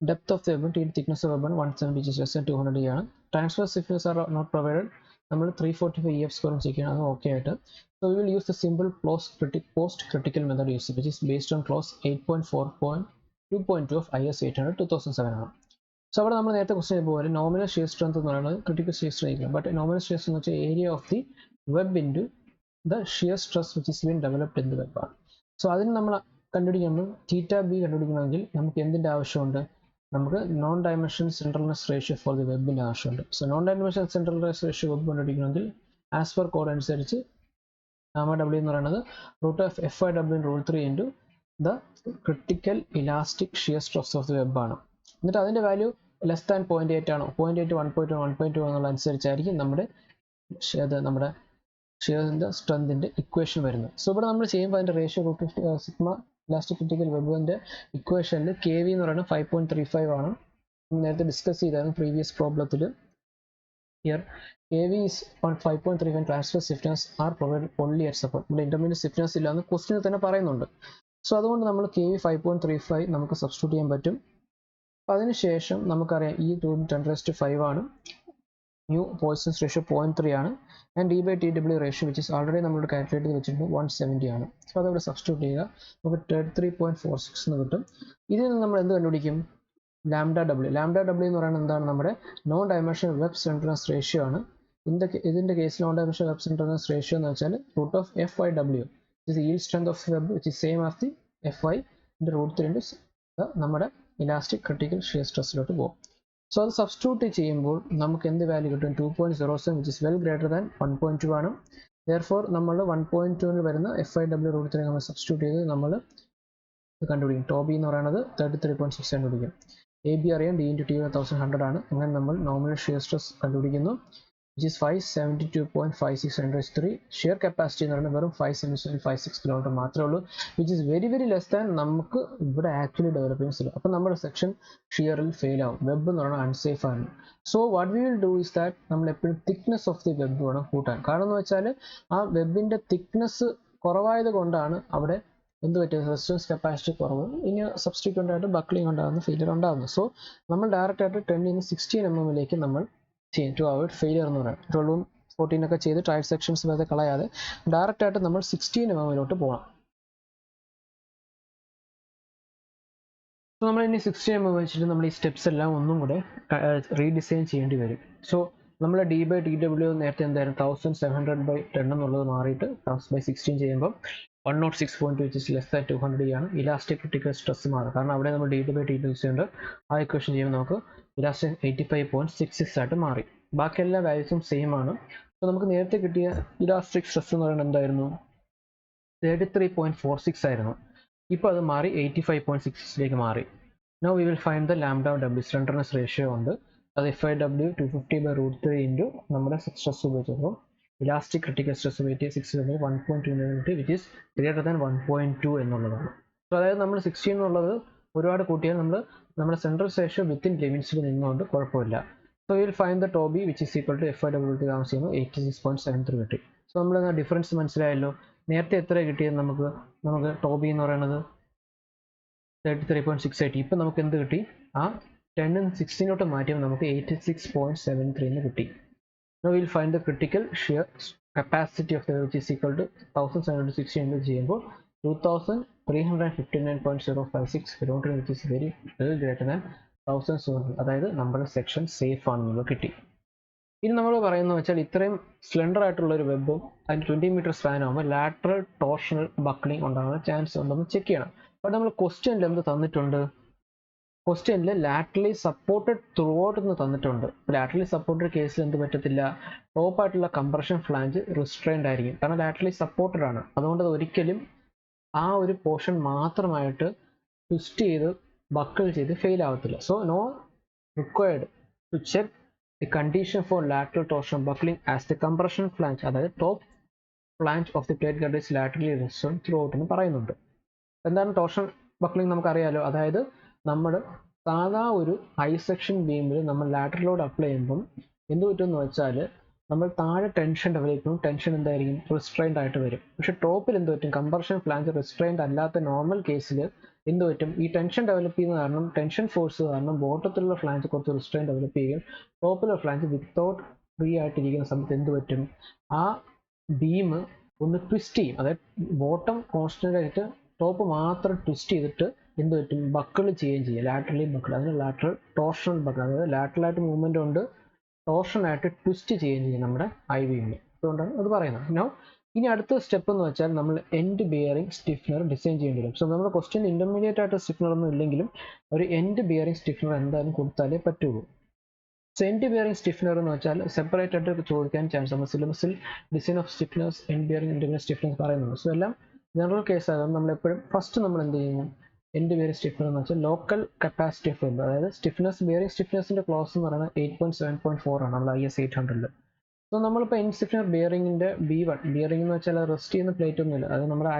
depth of the web, thickness of web 170 less than 200 ആണ്. Transverse stiffness are not provided. നമ്മൾ 345 EF² ചെക്ക് ചെയ്യണം, അത് ഓക്കെ ആയിട്ട്. So we will use the simple post critical method use, which is based on clause 8.4.2.2 of IS 800 2007 ആണ്. So അവിടെ നമ്മൾ നേരത്തെ question പോലെ നോമിനൽ ഷിയർ സ്ട്രെങ്ത് എന്ന് പറയുന്നത് critical shear strength, but nominal shear strength എന്ന് വെച്ചാൽ area of the web into the shear stress which is been developed in the web ആണ്. സോ അതിന് നമ്മൾ കണ്ടുപിടിക്കുമ്പോൾ θB കണ്ടുപിടിക്കണമെങ്കിൽ നമുക്ക് എന്തിൻ്റെ ആവശ്യമുണ്ട്, നമുക്ക് non dimension slenderness ratio for the വെബിൻ്റെ ആവശ്യമുണ്ട്. So non dimension slenderness ratio web കണ്ടുപിടിക്കണമെങ്കിൽ ആസ് പെർ കോഡ് അനുസരിച്ച് W എന്ന് പറയുന്നത് √FIW rule 3 into the critical elastic shear stress of the web ആണ്. എന്നിട്ട് അതിൻ്റെ വാല്യൂ ലെസ് ദാൻ 0.8 ആണോ 0.8 1.1 1.2 എന്നുള്ള അനുസരിച്ചായിരിക്കും നമ്മുടെ ഷിയറിൻ്റെ സ്ട്രെങ്തിൻ്റെ ഇക്വേഷൻ വരുന്നത്. സോ ഇവിടെ നമ്മൾ ചെയ്യുമ്പോൾ അതിൻ്റെ റേഷ്യോ സിഗ്മ ഇലാസ്റ്റിക് ക്രിട്ടിക്കൽ വെബിൻ്റെ ഇക്വേഷനിൽ KV എന്ന് പറയുന്നത് 5.35 ആണ്. നേരത്തെ ഡിസ്കസ് ചെയ്തായിരുന്നു പ്രീവിയസ് പ്രോബ്ലത്തിൽ. Here KV is 5.35 transfer stiffness are provided only at support. ഇവിടെ ഇന്റർമീഡിയറ്റ് സ്റ്റിഫ്നെസ് ഇല്ലാന്ന് ക്വസ്റ്റ്യനിൽ തന്നെ പറയുന്നുണ്ട്. സോ അതുകൊണ്ട് നമ്മൾ KV 5.35 നമുക്ക് സബ്സ്റ്റിറ്റ്യൂട്ട് ചെയ്യാൻ പറ്റും. അപ്പോൾ അതിനുശേഷം നമുക്കറിയാം ഈ 10⁵ ആണ്, ന്യൂ പോയിസൺസ് റേഷ്യോ 0.3 ആണ്, and D by T W ratio which is already നമ്മൾ കാൽക്കുലേറ്റ് ചെയ്ത് വെച്ചിട്ടുണ്ട് 170 ആണ്. സോ അതവിടെ സബ്സ്റ്റിറ്റ്യൂട്ട് ചെയ്യുക, നമുക്ക് 33.46 എന്ന് കിട്ടും. ഇതിൽ നിന്ന് നമ്മൾ എന്ത് കണ്ടുപിടിക്കും? Lambda W. ലാംഡ ഡബ്ല്യു എന്ന് പറയുന്നത് എന്താണ്? നമ്മുടെ നോൺ ഡയമെൻഷണൽ വെബ് സെൻട്രൽനെസ് റേഷ്യോ ആണ്. ഇതിൻ്റെ കേസിൽ നോൺ ഡയമെൻഷണൽ വെബ് സെൻട്രൽനെസ് റേഷ്യോ എന്ന് വെച്ചാൽ √FYW is yield strength of web which is same as the FY into √3 into നമ്മുടെ ഇലാസ്റ്റിക് ക്രിട്ടിക്കൽ ഷിയർ സ്ട്രെസ്സിലോട്ട് പോകും. സോ അത് സബ്സ്റ്റിറ്റ്യൂട്ട് ചെയ്യുമ്പോൾ നമുക്ക് എന്ത് വാല്യൂ കിട്ടും? 2.07 which is well greater than 1.2 ആണ്. therefore നമ്മൾ 1.2 വരുന്ന FYW √3 നമ്മൾ സബ്സ്റ്റിറ്റ്യൂട്ട് ചെയ്ത് നമ്മൾ കണ്ടുപിടിക്കും. ടോബി എന്ന് പറയുന്നത് 33.6 കണ്ടുപിടിക്കും. AB അറിയാം, D into T 1100 ആണ്. അങ്ങനെ നമ്മൾ നോമിനൽ ഷിയർ സ്ട്രെസ് കണ്ടുപിടിക്കുന്നു, which is 572.56 × 3. ഷിയർ കപ്പാസിറ്റി എന്ന് പറയുന്നത് വെറും 577.56 kN മാത്രമേ ഉള്ളൂ, which is very less than നമുക്ക് ഇവിടെ ആക്ച്വലി ഡെവലപ്പ് ചെയ്യാൻ സ്ഥലം. അപ്പോൾ നമ്മുടെ സെക്ഷൻ ഷിയറിൽ ഫെയിൽ ആവും. വെബ് എന്ന് പറയുന്നത് അൺസേഫ് ആണ്. So what we will do is that നമ്മൾ എപ്പോഴും തിക്നെസ് ഓഫ് ദി വെബ് വേണം കൂട്ടാൻ. കാരണം എന്ന് വെച്ചാൽ ആ വെബിൻ്റെ തിക്നെസ് കുറവായത് കൊണ്ടാണ് അവിടെ എന്ത് പറ്റും? റെസിസ്റ്റൻസ് കപ്പാസിറ്റി കുറവ്, ഇനി സബ്സ്റ്റിറ്റ്യൂട്ട് ആയിട്ട് ബക്ലിംഗ് ഉണ്ടാകുന്ന, ഫെയിലിയർ ഉണ്ടാകുന്നു. സോ നമ്മൾ ഡയറക്റ്റ് ആയിട്ട് 10⁻16 mm നമ്മൾ ചെയ്യും ടു അവോയ്ഡ് ഫെയിലിയർ എന്ന് പറയാം. 12ഉം 14 ഒക്കെ ചെയ്ത് ട്രയൽ സെക്ഷൻസ് വെറുതെ കളയാതെ ഡയറക്റ്റ് ആയിട്ട് നമ്മൾ 16 mm പോകണം. സോ നമ്മൾ ഇനി 16 mm വെച്ചിട്ട് നമ്മൾ ഈ സ്റ്റെപ്സ് എല്ലാം ഒന്നും കൂടെ റീഡിസൈൻ ചെയ്യേണ്ടി വരും. സോ നമ്മൾ D by TW നേരത്തെ എന്തായിരുന്നു 1700/10 എന്നുള്ളത് മാറിയിട്ട് 1000/16 ചെയ്യുമ്പോൾ 106.2 which is less than 200 ആണ്. ഇലാസ്റ്റിക് ക്രിട്ടിക്കൽ സ്ട്രെസ് മാറും, കാരണം അവിടെ നമ്മൾ D by TW ഉണ്ട്. ആ ഇക്വേഷൻ ചെയ്യുമ്പോൾ നമുക്ക് ഇലാസ്റ്റിക് 85.66 ആയിട്ട് മാറി. ബാക്കി എല്ലാ വാല്യൂസും സെയിം ആണ്. സോ നമുക്ക് നേരത്തെ കിട്ടിയ ഇലാസ്റ്റിക് സ്ട്രെസ് എന്ന് പറയുന്നത് എന്തായിരുന്നു? 33.46 ആയിരുന്നു. ഇപ്പോൾ അത് മാറി 85.66 മാറി. Now we will find the lambda W slenderness ratio ഉണ്ട്. അത് FIW 250/√3 ഇൻറ്റു നമ്മുടെ സ്ട്രെസ് ഉപയോഗിച്ചപ്പോൾ ഇലാസ്റ്റിക് ക്രിട്ടിക്കൽ സ്ട്രെസ് ഉപയോഗിച്ച് 1.29 which is greater than 1.2 എന്നുള്ളതാണ്. സോ അതായത് നമ്മൾ 16 എന്നുള്ളത് ഒരുപാട് കൂട്ടിയാൽ നമ്മുടെ സെൻട്രൽ റേഷ്യോ വിത്തിൻ ലിമിറ്റ്സിൽ നിന്നുകൊണ്ട് കുഴപ്പമില്ല. So will find the tau b which is equal to FIW താമസിക്കുമ്പോൾ 86.73 കിട്ടി. സോ നമ്മൾ ഡിഫറൻസ് മനസ്സിലായല്ലോ. നേരത്തെ എത്ര കിട്ടിയത്? നമുക്ക് ടോബി എന്ന് പറയുന്നത് 33.68. ഇപ്പം നമുക്ക് എന്ത് കിട്ടി? ആ 10 and 16 മാറ്റിയപ്പോൾ നമുക്ക് 86.73 എന്ന് കിട്ടി. Now we'll find the critical shear capacity of the which is equal to 1760 into ചെയ്യുമ്പോൾ 2359.056 kN which is very greater than 1700. അതായത് നമ്മുടെ സെക്ഷൻ സേഫ് ആണെന്നുള്ളത് കിട്ടി. ഇനി നമ്മൾ പറയുന്നത് വെച്ചാൽ ഇത്രയും സ്ലെൻഡർ ആയിട്ടുള്ള ഒരു വെബും അതിന് 20 മീറ്റർ സ്പാൻ ആകുമ്പോൾ ലാറ്ററൽ ടോർഷണൽ ബക്ലിംഗ് ഉണ്ടാകാൻ ചാൻസ് ഉണ്ടെന്ന് ചെക്ക് ചെയ്യണം. അപ്പോൾ നമ്മൾ ക്വസ്റ്റ്യനിൽ എന്ത് തന്നിട്ടുണ്ട്? ക്വസ്റ്റ്യനിൽ ലാറ്ററലി സപ്പോർട്ടഡ് ത്രൂ ഔട്ട് എന്ന് തന്നിട്ടുണ്ട്. ലാറ്ററലി സപ്പോർട്ടഡ് കേസിൽ എന്ത് പറ്റത്തില്ല? ടോപ്പായിട്ടുള്ള കംപ്രഷൻ ഫ്ലാഞ്ച് റിസ്ട്രെയിൻഡ് ആയിരിക്കും, കാരണം ലാറ്ററലി സപ്പോർട്ടഡ് ആണ്. അതുകൊണ്ട് അത് ഒരിക്കലും ആ ഒരു പോർഷൻ മാത്രമായിട്ട് ട്വിസ്റ്റ് ചെയ്ത് ബക്കിൾ ചെയ്ത് ഫെയിൽ ആവത്തില്ല. So no required to check the condition for lateral torsion buckling as the compression flange, അതായത് top flange of the plate girder is laterally restrained throughout എന്ന് പറയുന്നുണ്ട്. എന്താണ് ടോർഷൻ ബക്ലിംഗ് നമുക്കറിയാലോ. അതായത് നമ്മൾ സാധാ ഒരു ഹൈ സെക്ഷൻ ബീമിൽ നമ്മൾ ലാറ്ററൽ ലോഡ് അപ്ലൈ ചെയ്യുമ്പം എന്ത് പറ്റുമെന്ന് വെച്ചാൽ നമ്മൾ താഴെ ടെൻഷൻ ഡെവലപ്പ് ചെയ്യുമ്പോൾ ടെൻഷൻ എന്തായിരിക്കും? റിസ്ട്രെയിൻഡ് ആയിട്ട് വരും. പക്ഷേ ടോപ്പിൽ എന്ത് പറ്റും? കംപ്രഷൻ ഫ്ലാഞ്ച് റിസ്ട്രെയിൻഡ് അല്ലാത്ത നോർമൽ കേസിൽ എന്ത് പറ്റും? ഈ ടെൻഷൻ ഡെവലപ്പ് ചെയ്യുന്ന കാരണം, ടെൻഷൻ ഫോഴ്സ് കാരണം ബോട്ടത്തിലുള്ള ഫ്ലാഞ്ച് കുറച്ച് റിസ്ട്രെയിൻഡ് ഡെവലപ്പ് ചെയ്യും. ടോപ്പിലുള്ള ഫ്ലാഞ്ച് വിത്തൗട്ട് ഫ്രീ ആയിട്ടിരിക്കുന്ന സമയത്ത് എന്ത് പറ്റും? ആ ബീം ഒന്ന് ട്വിസ്റ്റ് ചെയ്യും. അതായത് ബോട്ടം കോൺസ്റ്റൻ്റ് ആയിട്ട് ടോപ്പ് മാത്രം ട്വിസ്റ്റ് ചെയ്തിട്ട് എന്ത് പറ്റും? ബക്കിൾ ചെയ്യുകയും ചെയ്യും. ലാറ്ററലി ബക്കിൾ, അതിന് ലാറ്ററൽ ടോർഷണൽ ബക്കിൾ, അതായത് ലാറ്ററലായിട്ട് മൂവ്മെൻ്റ് ഉണ്ട്, ടോർഷനായിട്ട് ട്വിസ്റ്റ് ചെയ്യുകയും ചെയ്യും നമ്മുടെ ഐ ബീമിൽ. അതുകൊണ്ടാണ് അത് പറയുന്നത്. നോ ഇനി അടുത്ത സ്റ്റെപ്പ് എന്ന് വെച്ചാൽ നമ്മൾ എൻഡ് ബിയറിംഗ് സ്റ്റിഫ്നർ ഡിസൈൻ ചെയ്യേണ്ടി വരും. സോ നമ്മുടെ ക്വസ്റ്റ്യൻ ഇൻ്റർമീഡിയറ്റ് ആയിട്ട് സ്റ്റിഫ്നർ ഒന്നും ഇല്ലെങ്കിലും ഒരു എൻഡ് ബിയറിംഗ് സ്റ്റിഫ്നർ എന്തായാലും കൊടുത്താലേ പറ്റുള്ളൂ. സോ എൻഡ് ബിയറിംഗ് സ്റ്റിഫ്നർ എന്ന് വെച്ചാൽ സെപ്പറേറ്റ് ആയിട്ട് ചോദിക്കാൻ ചാൻസ് നമ്മൾ സിലബസിൽ design of stiffeners, end bearing, intermediate stiffeners പറയുന്നുണ്ട്. സോ എല്ലാം ജനറൽ കേസ് ആയതുകൊണ്ട് നമ്മളെപ്പോഴും ഫസ്റ്റ് നമ്മൾ എന്ത് ചെയ്യും? എൻഡ് ബിയറിംഗ് സ്റ്റിഫ്നർ എന്ന് വെച്ചാൽ ലോക്കൽ കപ്പാസിറ്റി ഓഫ് വെബ്, അതായത് സ്റ്റിഫ്നസ് ബിയറിംഗ് സ്റ്റിഫ്നസിൻ്റെ ക്ലോസ് എന്ന് പറയുന്നത് 8.7.4 ആണ് നമ്മൾ IS 800. സോ നമ്മളിപ്പോൾ എൻഡ് സ്റ്റിഫ്നർ ബിയറിംഗിൻ്റെ B1, ബിയറിംഗ് എന്ന് വെച്ചാൽ റെസ്റ്റ് ചെയ്യുന്ന പ്ലേറ്റ് ഒന്നുമില്ല, അത് നമ്മുടെ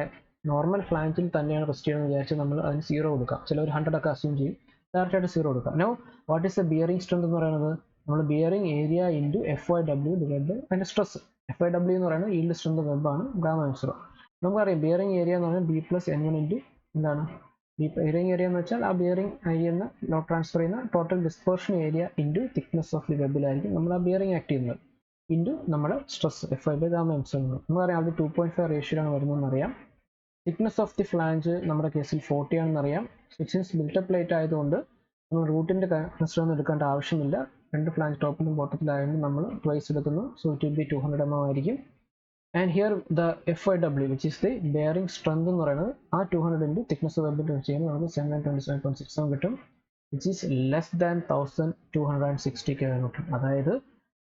നോർമൽ ഫ്ലാഞ്ചിൽ തന്നെയാണ് റെസ്റ്റ് ചെയ്യുന്നത് വിചാരിച്ച് നമ്മൾ അതിന് 0 കൊടുക്കാം. ചിലർ 100 ഒക്കെ അസ്യൂം ചെയ്യും, ഡയറക്റ്റായിട്ട് 0 കൊടുക്കാം. No what is a bearing strength എന്ന് പറയുന്നത്? നമ്മൾ bearing area into FYW divide by അതിൻ്റെ സ്ട്രെസ്. FYW എന്ന് പറയുന്നത് ഈൽഡ് സ്ട്രെങ്ത് വെബാണ്, ഗാമ ആൻസർ. നമുക്കറിയാം ബിയറിംഗ് ഏരിയ എന്ന് പറഞ്ഞാൽ B+N1 ഇൻറ്റു എന്താണ് ഈ ബെയറിംഗ് ഏരിയ എന്ന് വെച്ചാൽ ആ ബെയറിംഗ് ഏരിയ ലോഡ് ട്രാൻസ്ഫർ ചെയ്യുന്ന total dispersion area into thickness of the വെബിലായിരിക്കും നമ്മൾ ആ ബെയറിംഗ് ആക്ട് ചെയ്യുന്നത് ഇൻറ്റു നമ്മുടെ സ്ട്രെസ് F5/γ നമുക്കറിയാം അത് 2.5 റേഷ്യോയിലാണ് വരുന്നതെന്ന് അറിയാം. തിക്നെസ് ഓഫ് ദി ഫ്ലാഞ്ച് നമ്മുടെ കേസിൽ 40 ആണെന്ന് അറിയാം. സിൻസ് ബിൽട്ടപ്പ് പ്ലേറ്റ് ആയതുകൊണ്ട് നമ്മൾ റൂട്ടിൻ്റെ കൺസിഡർ ഒന്നും എടുക്കേണ്ട ആവശ്യമില്ല. രണ്ട് ഫ്ലാഞ്ച് ടോപ്പിലും ബോട്ടത്തിലായതുകൊണ്ട് നമ്മൾ ട്വൈസ് എടുക്കുന്നു. So it will be 200 mm ആയിരിക്കും. And here the FYW which is the bearing strength എന്ന് പറയുന്നത് ആ 200 ഇൻറ്റു തിക്നെസ് ഓഫ് വെബിൻ്റെ വെച്ച് കഴിഞ്ഞാൽ നമുക്ക് 727.67 കിട്ടും, which is less than 1260 kN. അതായത്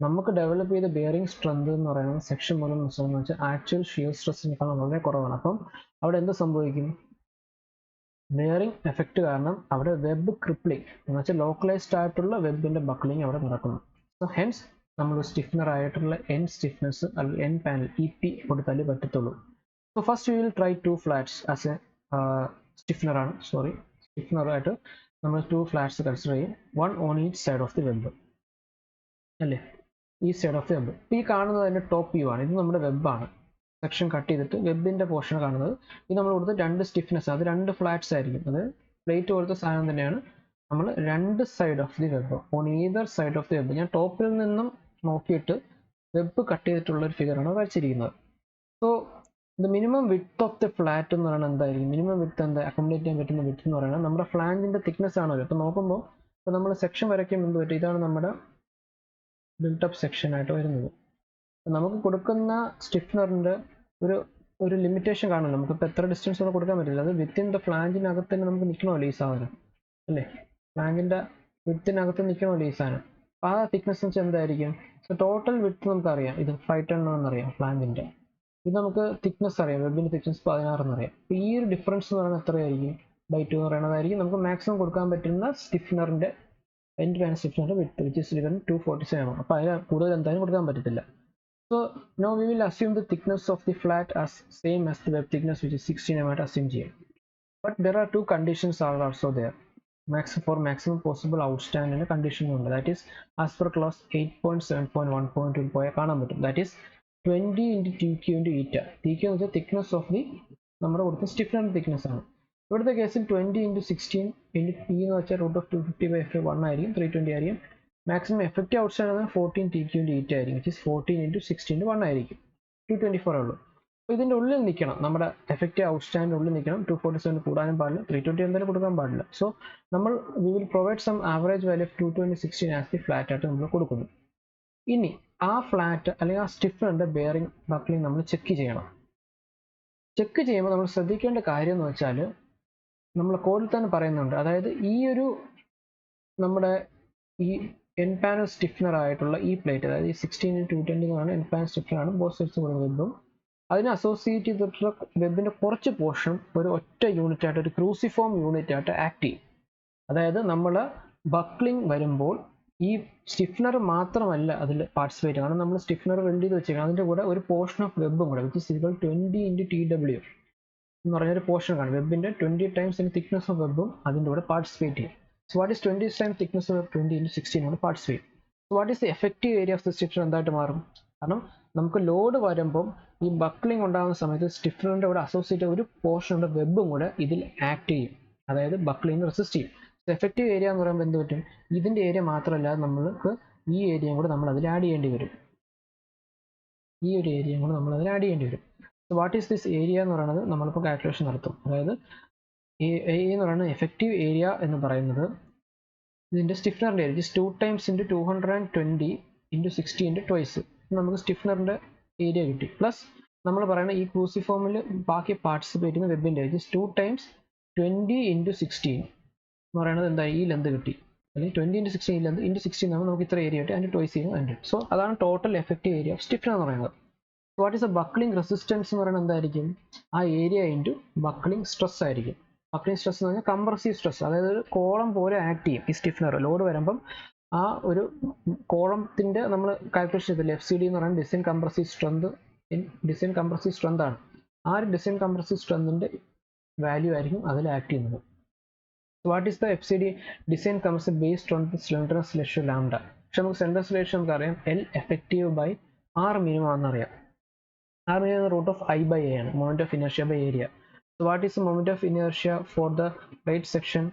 നമുക്ക് ഡെവലപ്പ് ചെയ്ത ബെയറിംഗ് സ്ട്രെങ്ത് എന്ന് പറയുന്നത് സെക്ഷൻ മൂലം എന്ന് വെച്ചാൽ ആക്ച്വൽ ഷിയർ സ്ട്രെസ്സിനേക്കാൾ വളരെ കുറവാണ്. അപ്പം അവിടെ എന്ത് സംഭവിക്കും? ബെയറിംഗ് എഫക്റ്റ് കാരണം അവിടെ വെബ് ക്രിപ്ലിംഗ് എന്ന് വെച്ചാൽ ലോക്കലൈസ്ഡ് ആയിട്ടുള്ള വെബിൻ്റെ ബക്ലിംഗ് അവിടെ നടക്കുന്നു. സോ ഹെൻസ് നമ്മൾ സ്റ്റിഫ്നർ ആയിട്ടുള്ള എൻ സ്റ്റിഫ്നെസ് അല്ലെങ്കിൽ എൻ പാനൽ EP കൊടുത്താലേ പറ്റത്തുള്ളൂ. So first will try 2 flats as a സ്റ്റിഫ്നറായിട്ട് നമ്മൾ 2 ഫ്ലാറ്റ്സ് കൺസിഡർ ചെയ്യും. 1 on each side of the web അല്ലേ, ഈ സൈഡ് ഓഫ് ദി വെബ്. ഈ കാണുന്നത് അതിൻ്റെ ടോപ്പ് വ്യൂ ആണ്. ഇത് നമ്മുടെ വെബാണ്. സെക്ഷൻ കട്ട് ചെയ്തിട്ട് വെബിൻ്റെ പോർഷൻ കാണുന്നത്. ഇത് നമ്മൾ കൊടുത്ത് 2 സ്റ്റിഫ്നെസ്, അത് 2 ഫ്ലാറ്റ്സ് ആയിരിക്കും. അത് പ്ലേറ്റ് പോലത്തെ സാധനം തന്നെയാണ്. നമ്മൾ 2 side of the web on either side of the web. ഞാൻ ടോപ്പിൽ നിന്നും നോക്കിയിട്ട് വെബ് കട്ട് ചെയ്തിട്ടുള്ള ഒരു ഫിഗറാണ് വരച്ചിരിക്കുന്നത്. So the minimum width of the flat എന്ന് പറയുന്നത് എന്തായിരിക്കും? മിനിമം വിഡ്ത്ത് എന്താ അക്കോമഡേറ്റ് ചെയ്യാൻ പറ്റുന്ന വിഡ്ത്ത് എന്ന് പറയുന്നത് നമ്മുടെ ഫ്ലാഞ്ചിൻ്റെ തിക്നെസ് ആണല്ലോ. അപ്പോൾ നോക്കുമ്പോൾ ഇപ്പോൾ നമ്മൾ സെക്ഷൻ വരയ്ക്കുമ്പോൾ എന്ത് പറ്റും? ഇതാണ് നമ്മുടെ ബിൽട്ടപ്പ് സെക്ഷൻ ആയിട്ട് വരുന്നത്. നമുക്ക് കൊടുക്കുന്ന സ്റ്റിഫ്നറിൻ്റെ ഒരു ലിമിറ്റേഷൻ കാണുമല്ലോ. നമുക്കിപ്പോൾ എത്ര ഡിസ്റ്റൻസ് ഒന്നും കൊടുക്കാൻ പറ്റില്ല. അത് വിത്തിൻ ദ ഫ്ലാഞ്ചിനകത്ത് തന്നെ നമുക്ക് നിൽക്കണമല്ലോ ഈ സാധനം അല്ലേ. ഫ്ലാഞ്ചിൻ്റെ വിത്തിനകത്ത് നിൽക്കണമല്ലോ ഈ സാധനം. ആ തിക്നെസ് വെച്ചാൽ എന്തായിരിക്കും? സോ ടോട്ടൽ വിത്ത് നമുക്കറിയാം, ഇത് 510 എന്നറിയാം ഫ്ലാഞ്ചിൻ്റെ. ഇത് നമുക്ക് തിക്നെസ് അറിയാം, വെബിൻ്റെ തിക്നെസ് 16 എന്നറിയാം. അപ്പോൾ ഈ ഒരു ഡിഫറൻസ് എന്ന് പറയുന്നത് എത്രയായിരിക്കും? ബൈ 2 എന്ന് പറയുന്നതായിരിക്കും നമുക്ക് മാക്സിമം കൊടുക്കാൻ പറ്റുന്ന സ്റ്റിഫ്നറിൻ്റെ എൻഡ് പാനൽ സ്റ്റിഫ്നറിൻ്റെ വിത്ത്, വിച്ച് ഇസ് 247 ആണ്. അപ്പോൾ അതിന് കൂടുതൽ എന്തായാലും കൊടുക്കാൻ പറ്റത്തില്ല. So now we will assume the thickness of the flat as same as the web thickness, which is 16 mm at assume GM. But there are 2 conditions are also there. For maximum possible outstanding condition ഉണ്ട്. That is as per clause 8.7.1.2 പോയാൽ കാണാൻ പറ്റും. That is 20 into TQ into eta. TQ എന്ന് വെച്ചാൽ thickness of the നമ്മുടെ കൊടുത്ത stiffener thickness ആണ്. ഇവിടുത്തെ കേസിൽ 20 into 16 into T എന്ന് വെച്ചാൽ √250/F 1 ആയിരിക്കും, 320 ആയിരിക്കും. Maximum effective outstand 14 TQ into eta ആയിരിക്കും, വിച്ച് ഇസ് 14 into 16 into 1 ആയിരിക്കും. 224 ഉള്ളൂ. അപ്പോൾ ഇതിൻ്റെ ഉള്ളിൽ നിൽക്കണം, നമ്മുടെ എഫക്റ്റീവ് ഔട്ട്സ്റ്റാൻഡ് ഉള്ളിൽ നിൽക്കണം. 247 കൂടാനും പാടില്ല, 320 എന്തായാലും കൊടുക്കാൻ പാടില്ല. സോ നമ്മൾ we will provide some average value of 220/16 as the flat ആയിട്ട് നമ്മൾ കൊടുക്കുന്നു. ഇനി ആ ഫ്ലാറ്റ് അല്ലെങ്കിൽ ആ സ്റ്റിഫറിൻ്റെ ബെയറിംഗ് ബക്ലിംഗ് നമ്മൾ ചെക്ക് ചെയ്യണം. ചെക്ക് ചെയ്യുമ്പോൾ നമ്മൾ ശ്രദ്ധിക്കേണ്ട കാര്യം എന്ന് വെച്ചാൽ നമ്മൾ കോഡിൽ തന്നെ പറയുന്നുണ്ട്. അതായത് ഈ ഒരു നമ്മുടെ ഈ എൻ പാനൽ സ്റ്റിഫ്നർ ആയിട്ടുള്ള ഈ പ്ലേറ്റ്, അതായത് ഈ 16x220 എന്ന് പറയുന്ന എൻ പാനൽ സ്റ്റിഫ്നറാണ് ബോത്ത് സൈഡ്സ് കൊടുക്കുന്ന വെബും. അതിനെ അസോസിയേറ്റ് ചെയ്തിട്ടുള്ള വെബിൻ്റെ കുറച്ച് പോർഷൻ ഒരു ഒറ്റ യൂണിറ്റ് ആയിട്ട്, ഒരു ക്രൂസിഫോം യൂണിറ്റ് ആയിട്ട് ആക്ട് ചെയ്യും. അതായത് നമ്മൾ ബക്ലിംഗ് വരുമ്പോൾ ഈ സ്റ്റിഫ്നർ മാത്രമല്ല അതിൽ പാർട്ടിസിപ്പേറ്റ് ചെയ്യും. കാരണം നമ്മൾ സ്റ്റിഫ്നർ വെൽഡ് ചെയ്ത് വെച്ചേക്കണം, അതിൻ്റെ കൂടെ ഒരു പോർഷൻ ഓഫ് വെബും കൂടെ, which is equal 20 into TW എന്ന് പറഞ്ഞൊരു പോർഷൻ കാണും. വെബിൻ്റെ 20 times തിക്നെസ് ഓഫ് വെബും അതിൻ്റെ കൂടെ പാർട്ടിസിപ്പേറ്റ് ചെയ്യും. So what is 20 times thickness of 20 into 16 കൊണ്ട് participate. So what is the effective area of the stiffener എന്തായിട്ട് മാറും? കാരണം നമുക്ക് ലോഡ് വരുമ്പം ഈ ബക്ലിംഗ് ഉണ്ടാകുന്ന സമയത്ത് സ്റ്റിഫ്നറിൻ്റെ കൂടെ അസോസിയേറ്റ് ഒരു പോർഷനുടെ വെബും കൂടെ ഇതിൽ ആക്ട് ചെയ്യും, അതായത് ബക്ലിംഗ് റെസിസ്റ്റ് ചെയ്യും. എഫക്റ്റീവ് ഏരിയ എന്ന് പറയുമ്പോൾ എന്ത് പറ്റും? ഇതിൻ്റെ ഏരിയ മാത്രമല്ല, നമ്മൾക്ക് ഈ ഏരിയയും കൂടെ നമ്മൾ അതിൽ ആഡ് ചെയ്യേണ്ടി വരും. ഈ ഒരു ഏരിയയും കൂടെ നമ്മൾ അതിൽ ആഡ് ചെയ്യേണ്ടി വരും. So what is this area എന്ന് പറയുന്നത് നമ്മളിപ്പോൾ കാൽക്കുലേഷൻ നടത്തും. അതായത് എന്ന് പറയുന്നത് എഫക്റ്റീവ് ഏരിയ എന്ന് പറയുന്നത് ഇതിൻ്റെ സ്റ്റിഫ്നറിൻ്റെ area 2 times into 220 into 60 into twice നമുക്ക് സ്റ്റിഫ്നറിൻ്റെ ഏരിയ കിട്ടി. പ്ലസ് നമ്മൾ പറയുന്ന ഈ ക്രൂസിഫോമിൽ ബാക്കി പാർട്ടിസിപ്പേറ്റ് ചെയ്യുന്ന വെബിൻ്റെ ഏരിയ 2 times 20 into 16 എന്ന് പറയുന്നത് എന്താ? ഈ ലെന്ത് കിട്ടി, അല്ലെങ്കിൽ 20 into 16 ഈ ലെന്ത് into 16 ആകുമ്പോൾ നമുക്ക് ഇത്ര ഏരിയ കിട്ടി, അതിൻ്റെ ട്വൈസ് ചെയ്യുന്നത് 100. സോ അതാണ് total effective area of stiffener എന്ന് പറയുന്നത്. What is A buckling resistance എന്ന് പറയുന്നത് എന്തായിരിക്കും? ആ ഏരിയ ഇൻറ്റു ബക്ലിംഗ് സ്ട്രെസ് ആയിരിക്കും. ബക്ലിംഗ് സ്ട്രെസ് എന്ന് പറഞ്ഞാൽ കംപ്രസീവ് സ്ട്രെസ്, അതായത് ഒരു കോളം പോലെ ആക്ട് ചെയ്യും ഈ സ്റ്റിഫ്നർ. ലോഡ് വരുമ്പം ആ ഒരു കോളത്തിൻ്റെ നമ്മൾ കാൽക്കുലേഷൻ ചെയ്തില്ല, FCD എന്ന് പറയുന്നത് ഡിസൈൻ കംപ്രസീവ് സ്ട്രെങ്ത് ആണ്. ആ ഒരു ഡിസൈൻ കംപ്രസീവ് സ്ട്രെങ്തിൻ്റെ വാല്യൂ ആയിരിക്കും അതിൽ ആക്ട് ചെയ്യുന്നത്. What is the FCD design compressive based on the slenderness ratio lambda. പക്ഷെ നമുക്ക് സ്ലെൻഡർനെസ് റേഷ്യോ നമുക്കറിയാം L effective by R minimum ആണെന്നറിയാം. R minimum √I/A ആണ്, moment of inertia by area. So what is the moment of inertia for the plate section?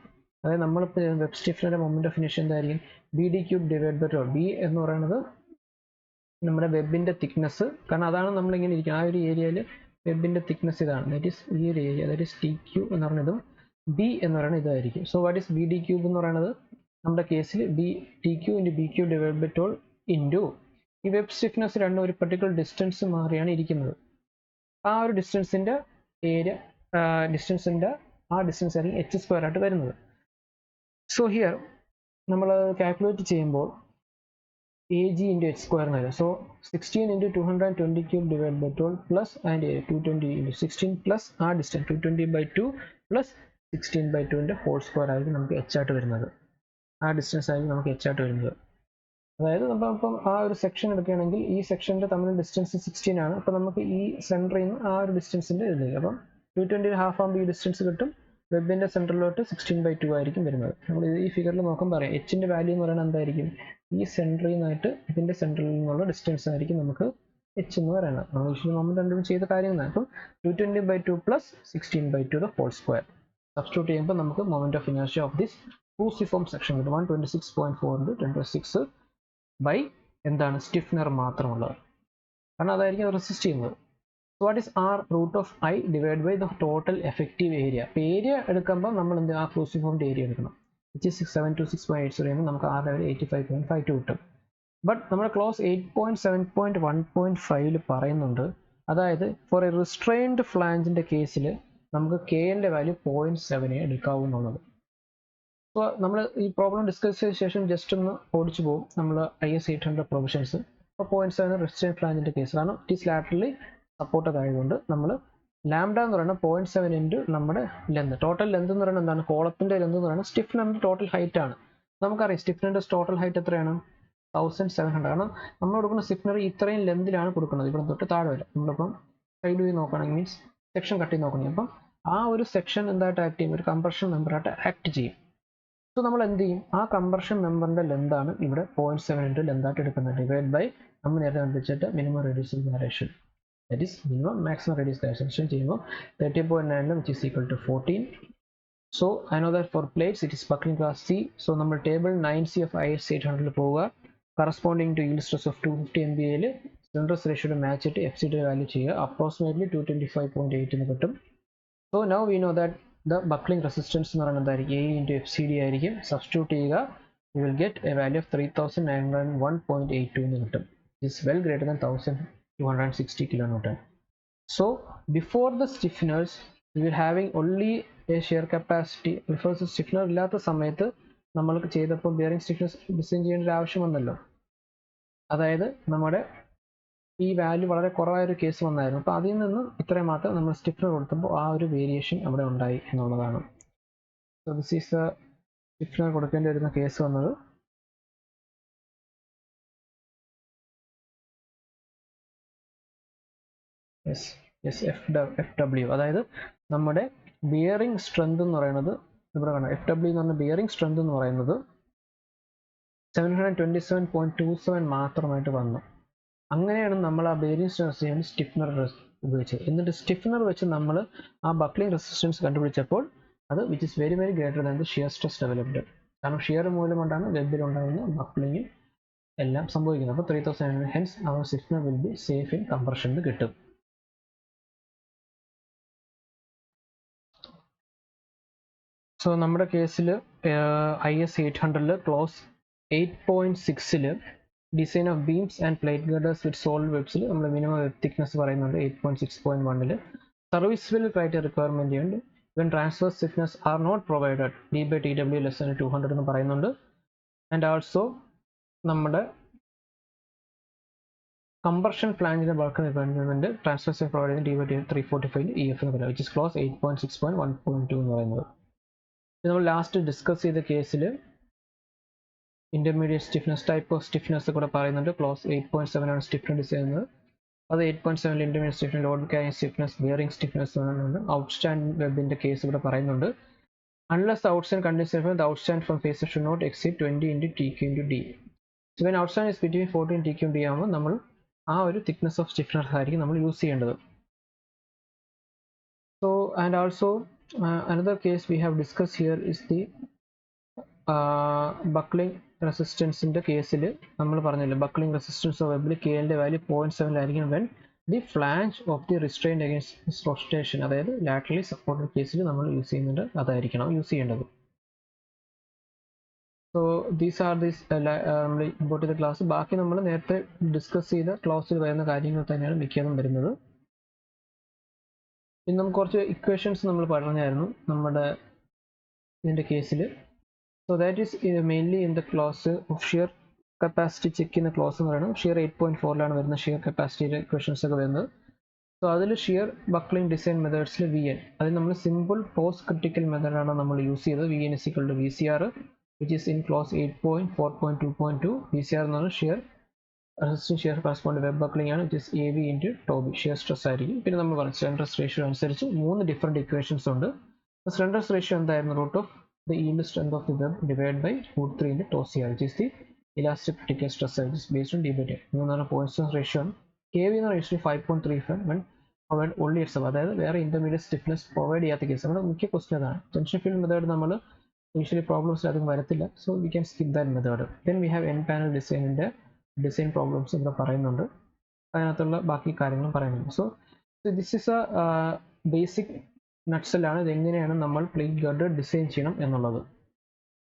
അതായത് നമ്മളിപ്പോൾ web സ്റ്റിഫ്നറിന്റെ moment of inertia എന്തായിരിക്കും? B D cube divide by B എന്ന് പറയുന്നത് നമ്മുടെ വെബിന്റെ thickness, കാരണം അതാണ് നമ്മളിങ്ങനെ ഇരിക്കുന്നത് ആ ഒരു ഏരിയയിൽ വെബിന്റെ തിക്നെസ് ഇതാണ്, ദാറ്റ് ഈസ് ഈ ഒരു area, that is T Q എന്ന് പറയുന്നതും ബി എന്ന് പറയുന്നത് ഇതായിരിക്കും. So what is B D cube എന്ന് പറയുന്നത് നമ്മുടെ കേസിൽ B T Q into B Q divide by ടോൾ ഇൻറ്റു ഈ വെബ് സ്റ്റിഫ്നെസ് രണ്ടും ഒരു പെർട്ടിക്കുലർ ഡിസ്റ്റൻസ് മാറിയാണ് ഇരിക്കുന്നത്. ആ ഒരു ഡിസ്റ്റൻസിന്റെ ഏരിയ ഡിസ്റ്റൻസിന്റെ ആ ഡിസ്റ്റൻസ് ആയിരിക്കും എച്ച് സ്ക്വയർ ആയിട്ട് വരുന്നത്. സോ ഹിയർ നമ്മൾ കാൽക്കുലേറ്റ് ചെയ്യുമ്പോൾ A G into H square എന്ന് വരും. So 16 into 220 cube divide by 12 plus and 220 into 16 plus ആ ഡിസ്റ്റൻസ് 220/2 പ്ലസ് 16/2ൻ്റെ ഹോൾ സ്ക്വയർ ആയിരിക്കും നമുക്ക് എച്ച് ആയിട്ട് വരുന്നത്. ആ ഡിസ്റ്റൻസ് ആയിരിക്കും നമുക്ക് എച്ച് ആയിട്ട് വരുന്നത്. അതായത് നമ്മളിപ്പം ആ ഒരു സെക്ഷൻ എടുക്കുകയാണെങ്കിൽ ഈ സെക്ഷൻ്റെ തമ്മിൽ ഡിസ്റ്റൻസ് 16 ആണ്. അപ്പോൾ നമുക്ക് ഈ സെൻറ്ററിൽ നിന്ന് ആ ഒരു ഡിസ്റ്റൻസിൻ്റെ ഇതിലേക്ക് അപ്പം 220 ഹാഫ് ആകുമ്പോൾ ഈ ഡിസ്റ്റൻസ് കിട്ടും. വെബിൻ്റെ സെൻറ്ററിലോട്ട് 16/2 ആയിരിക്കും വരുന്നത്. നമ്മൾ ഈ ഫിഗറിൽ നോക്കുമ്പോൾ പറയാം എച്ചിൻ്റെ വാല്യൂ എന്ന് പറയുന്നത് എന്തായിരിക്കും? ഈ സെൻറ്ററിൽ നിന്നായിട്ട് ഇതിൻ്റെ സെൻറ്ററിൽ നിന്നുള്ള ഡിസ്റ്റൻസ് ആയിരിക്കും നമുക്ക് എച്ച് എന്ന് പറയുന്നത്. നമ്മൾ യൂഷ്വലി നമ്മൾ രണ്ടും ചെയ്ത കാര്യങ്ങളാണ്. അപ്പം 220/2 plus 16/2 the whole square substitute ചെയ്യുമ്പോൾ നമുക്ക് moment of inertia of this cruciform section കിട്ടും 126.4 × 10⁻⁶ ബൈ എന്താണ് സ്റ്റിഫ്നർ മാത്രമുള്ളത്, കാരണം അതായിരിക്കും റെസിസ്റ്റ് ചെയ്യുന്നത്. So what is r root of I divide by the total effective area. അപ്പോൾ ഏരിയ എടുക്കുമ്പോൾ നമ്മൾ എന്ത് ആ ക്രൂസിഫോമിൻ്റെ ഏരിയ എടുക്കണം, which is 726.8 ചെയ്യുമ്പോൾ നമുക്ക് ആർ ലെവൽ 85.52 കിട്ടും. ബട്ട് നമ്മുടെ ക്ലോസ് 8.7.1.5 പറയുന്നുണ്ട്, അതായത് ഫോർ എ റിസ്ട്രെയിൻഡ് ഫ്ലാഞ്ചിൻ്റെ കേസിൽ നമുക്ക് കെ എൻ്റെ വാല്യൂ 0.7 എടുക്കാവുന്നുള്ളത്. അപ്പോൾ നമ്മൾ ഈ പ്രോബ്ലം ഡിസ്കസ് ചെയ്ത ശേഷം ജസ്റ്റ് ഒന്ന് ഓടിച്ചു പോകും നമ്മൾ IS 800 പ്രൊവിഷൻസ്. അപ്പോൾ 0.7 റിസ്ട്രെയിൻ ഫ്ലാഞ്ചിൻ്റെ കേസ്, കാരണം ഇറ്റ് ഈസ് ലാറ്ററലി സപ്പോർട്ടഡ് ആയതുകൊണ്ട് നമ്മൾ ലാംഡ എന്ന് പറയുന്നത് 0.7 ഇൻറ്റു നമ്മുടെ ലെന്ത്, ടോട്ടൽ ലെന്ത് എന്ന് പറയുന്നത് എന്താണ്? കോളത്തിൻ്റെ ലെന്ത് എന്ന് പറയുന്നത് സ്റ്റിഫ്നറിൻ്റെ ടോട്ടൽ ഹൈറ്റ് ആണ്. നമുക്കറിയാം സ്റ്റിഫ്നറിൻ്റെ ടോട്ടൽ ഹൈറ്റ് എത്രയാണ്? 1700. കാരണം നമ്മൾ കൊടുക്കുന്ന സ്റ്റിഫ്നർ ഇത്രയും ലെന്തിലാണ് കൊടുക്കുന്നത്, ഇവിടെ തൊട്ട് താഴെ വരെ. നമ്മളിപ്പം സൈഡ് വ്യൂ നോക്കുകയാണെങ്കിൽ മീൻസ് സെക്ഷൻ കട്ട് ചെയ്ത് നോക്കുകയാണെങ്കിൽ അപ്പം ആ ഒരു സെക്ഷൻ എന്തായിട്ട് ആക്ട് ചെയ്യും? ഒരു കംപ്രഷൻ മെമ്പറായിട്ട് ആക്ട് ചെയ്യും. സോ നമ്മൾ എന്ത് ചെയ്യും? ആ കംപ്രഷൻ മെമ്പറിൻ്റെ ലെന്താണ് ഇവിടെ 0.7 ഇൻറ്റു ലെന്തായിട്ട് എടുക്കുന്നത് ഡിവൈഡ് ബൈ നമ്മൾ നേരത്തെ കണ്ടുപിടിച്ചിട്ട് minimum radius direction, that is minimum maximum radius direction ചെയ്യുമ്പോൾ 30.9 which is equal to 14. So I know that for plates it is buckling class C. So നമ്മൾ ടേബിൾ 9C of IS 800 പോവുക, corresponding to yield stress of 250 MPa stress റേഷ്യോയുടെ match ഇട്ട് FCD value ചെയ്യുക, approximately 225.8 എന്ന് കിട്ടും. So now we know that the buckling resistance എന്ന് പറയുന്നത് എന്തായിരിക്കും? A ഇൻറ്റു FCD ആയിരിക്കും. സബ്സ്റ്റിറ്റ്യൂട്ട് ചെയ്യുക, you will get a value of 3901.82 എന്ന് കിട്ടും. Is well greater than 1260 kilonewton. So before the stiffeners we were having only a shear capacity. Before the stiffener ഇല്ലാത്ത സമയത്ത് നമ്മൾക്ക് ചെയ്തപ്പോൾ ബെയറിംഗ് സ്റ്റിഫ്നെസ് ഡിസൈൻ ചെയ്യേണ്ട ഒരു ആവശ്യം വന്നല്ലോ, അതായത് നമ്മുടെ ഈ വാല്യൂ വളരെ കുറവായൊരു കേസ് വന്നായിരുന്നു. അപ്പോൾ അതിൽ നിന്ന് ഇത്രയും മാത്രം നമ്മൾ സ്റ്റിഫ്നർ കൊടുത്തപ്പോൾ ആ ഒരു വേരിയേഷൻ അവിടെ ഉണ്ടായി എന്നുള്ളതാണ്. So this is the stiffener കൊടുക്കേണ്ടി വരുന്ന കേസ് വന്നത്. FW, അതായത് നമ്മുടെ ബിയറിംഗ് സ്ട്രെങ്ത് എന്ന് പറയുന്നത് ഇവിടെ കാണാം. FW എന്ന് പറഞ്ഞ ബിയറിംഗ് സ്ട്രെങ്ത് എന്ന് പറയുന്നത് 727.27 മാത്രമായിട്ട് വന്നു. അങ്ങനെയാണ് നമ്മൾ ആ ബിയറിംഗ് സ്ട്രെങ്ത് ചെയ്യാൻ സ്റ്റിഫ്നർ ഉപയോഗിച്ചത്. എന്നിട്ട് സ്റ്റിഫ്നർ വെച്ച് നമ്മൾ ആ ബക്ലിംഗ് റെസിസ്റ്റൻസ് കണ്ടുപിടിച്ചപ്പോൾ അത് which is very very greater than the shear stress developed. കാരണം ഷിയർ മൂലമുണ്ടാണ് വെബിൽ ഉണ്ടാകുന്ന ബക്ലിംഗ് എല്ലാം സംഭവിക്കുന്നത്. അപ്പോൾ 3000 hence our stiffener will be safe in compression കിട്ടും. സോ നമ്മുടെ കേസിൽ IS 800 clause 8.6 design of beams and plate girders with solid വെബ്സിൽ നമ്മൾ മിനിമം വെബ് തിക്നെസ് പറയുന്നുണ്ട് 8.6.1. സർവീസിബിൾ ക്രൈറ്റീരിയ റിക്വയർമെന്റ് ഉണ്ട്. Even transfer stiffness are not provided D/TW less than 200 എന്ന് പറയുന്നുണ്ട്. And also നമ്മുടെ കംപ്രഷൻ ഫ്ലാഞ്ചിന്റെ bulk requirement transfer provide D/345 EF എന്ന് പറയുന്നത്, വിച്ച് ഇസ് ക്ലോസ് 8.6.1.2 എന്ന് പറയുന്നത്. നമ്മൾ ലാസ്റ്റ് ഡിസ്കസ് ചെയ്ത കേസിൽ intermediate stiffness type of stiffness കൂടെ പറയുന്നുണ്ട്. ക്ലോസ് 8.7 ആണ് സ്റ്റിഫ്നർ ഡിസൈൻ ചെയ്യുന്നത്. അത് 8.7 intermediate stiffness, load carrying stiffness, bearing stiffness പറയുന്നുണ്ട്. ഔട്ട്സ്റ്റാൻഡ് വെബിന്റെ കേസ് ഇവിടെ പറയുന്നുണ്ട്. Unless the outstand condition the outstand from face should not exceed 20 × TQ × D. So when outstand is between 14 TQ × D ആകുമ്പോൾ നമ്മൾ ആ ഒരു തിക്നെസ് ഓഫ് സ്റ്റിഫ്നർ ആയിരിക്കും നമ്മൾ യൂസ് ചെയ്യേണ്ടത്. So and also another case we have discussed here is the buckling resistance in the case നമ്മൾ പറഞ്ഞില്ലേ buckling resistance of വെബിൽ K ന്റെ വാല്യൂ 0.7 ആയിരിക്കും when the flange of the restraint against rotation, അതായത് laterally supported കേസിൽ നമ്മൾ use ചെയ്യുന്നുണ്ട് അതായിരിക്കണം use ചെയ്യേണ്ടത്. സോ ദീസ് ആർ ദീസ് നമ്മൾ ഇമ്പോർട്ട് ചെയ്ത ക്ലാസ്. ബാക്കി നമ്മൾ നേരത്തെ ഡിസ്കസ് ചെയ്ത ക്ലാസ്സിൽ വരുന്ന കാര്യങ്ങൾ തന്നെയാണ് മിക്കതും വരുന്നത്. ഇനി നമുക്ക് കുറച്ച് ഇക്വേഷൻസ് നമ്മൾ പറഞ്ഞായിരുന്നു നമ്മുടെ ഇതിൻ്റെ കേസിൽ. So that is mainly in the class of shear capacity check ചെയ്യുന്ന ക്ലാസ് എന്ന് പറയുന്നത് ഷിയർ 8.4 വരുന്ന ഷിയർ കപ്പാസിറ്റിയുടെ ഇക്വേഷൻസ് ഒക്കെ വരുന്നത്. സോ അതിൽ ഷിയർ ബക്ലിംഗ് ഡിസൈൻ മെത്തേഡ്സിൽ വി എൻ, അതിൽ നമ്മൾ സിമ്പിൾ പോസ്റ്റ് ക്രിട്ടിക്കൽ മെത്തേഡാണ് നമ്മൾ യൂസ് ചെയ്തത്. V N is equal to V C R which is in clause 8.4.2.2. VCR എന്ന് പറഞ്ഞാൽ shear resistance shear correspond web buckling ആണ്, which is AV into tau b shear stress ആയിരിക്കും. പിന്നെ നമ്മൾ പറഞ്ഞു സ്ലെൻഡർസ് റേഷ്യോ അനുസരിച്ച് 3 ഡിഫറെൻറ്റ് ഇക്വേഷൻസ് ഉണ്ട്. സ്ലെൻഡർസ് റേഷ്യോ എന്തായിരുന്നു? Root of the yield strength of the web divided by √3 into tau CR, which is the elastic critical stress, which is based on d/d. ഇതാണ് poisons ratio ആണ്. KV എന്ന് പറഞ്ഞാൽ usually 5.35 when provide only at sub, അതായത് വേറെ intermediate stiffness provide ചെയ്യാത്ത case. നമ്മുടെ മുഖ്യ question അതാണ്. ടെൻഷൻ ഫീൽഡ് മെത്തേഡ് നമ്മൾ usually problems അധികം വരത്തില്ല, so we can skip that method. Then we have n panel ഡിസൈനിൻ്റെ ഡിസൈൻ പ്രോബ്ലംസ് ഇവിടെ പറയുന്നുണ്ട്, അതിനകത്തുള്ള ബാക്കി കാര്യങ്ങളും പറയുന്നുണ്ട്. So this is a basic നട്ട്സെല്ലാണ് ഇത് എങ്ങനെയാണ് നമ്മൾ പ്ലേറ്റ് ഗാർഡ് ഡിസൈൻ ചെയ്യണം എന്നുള്ളത്.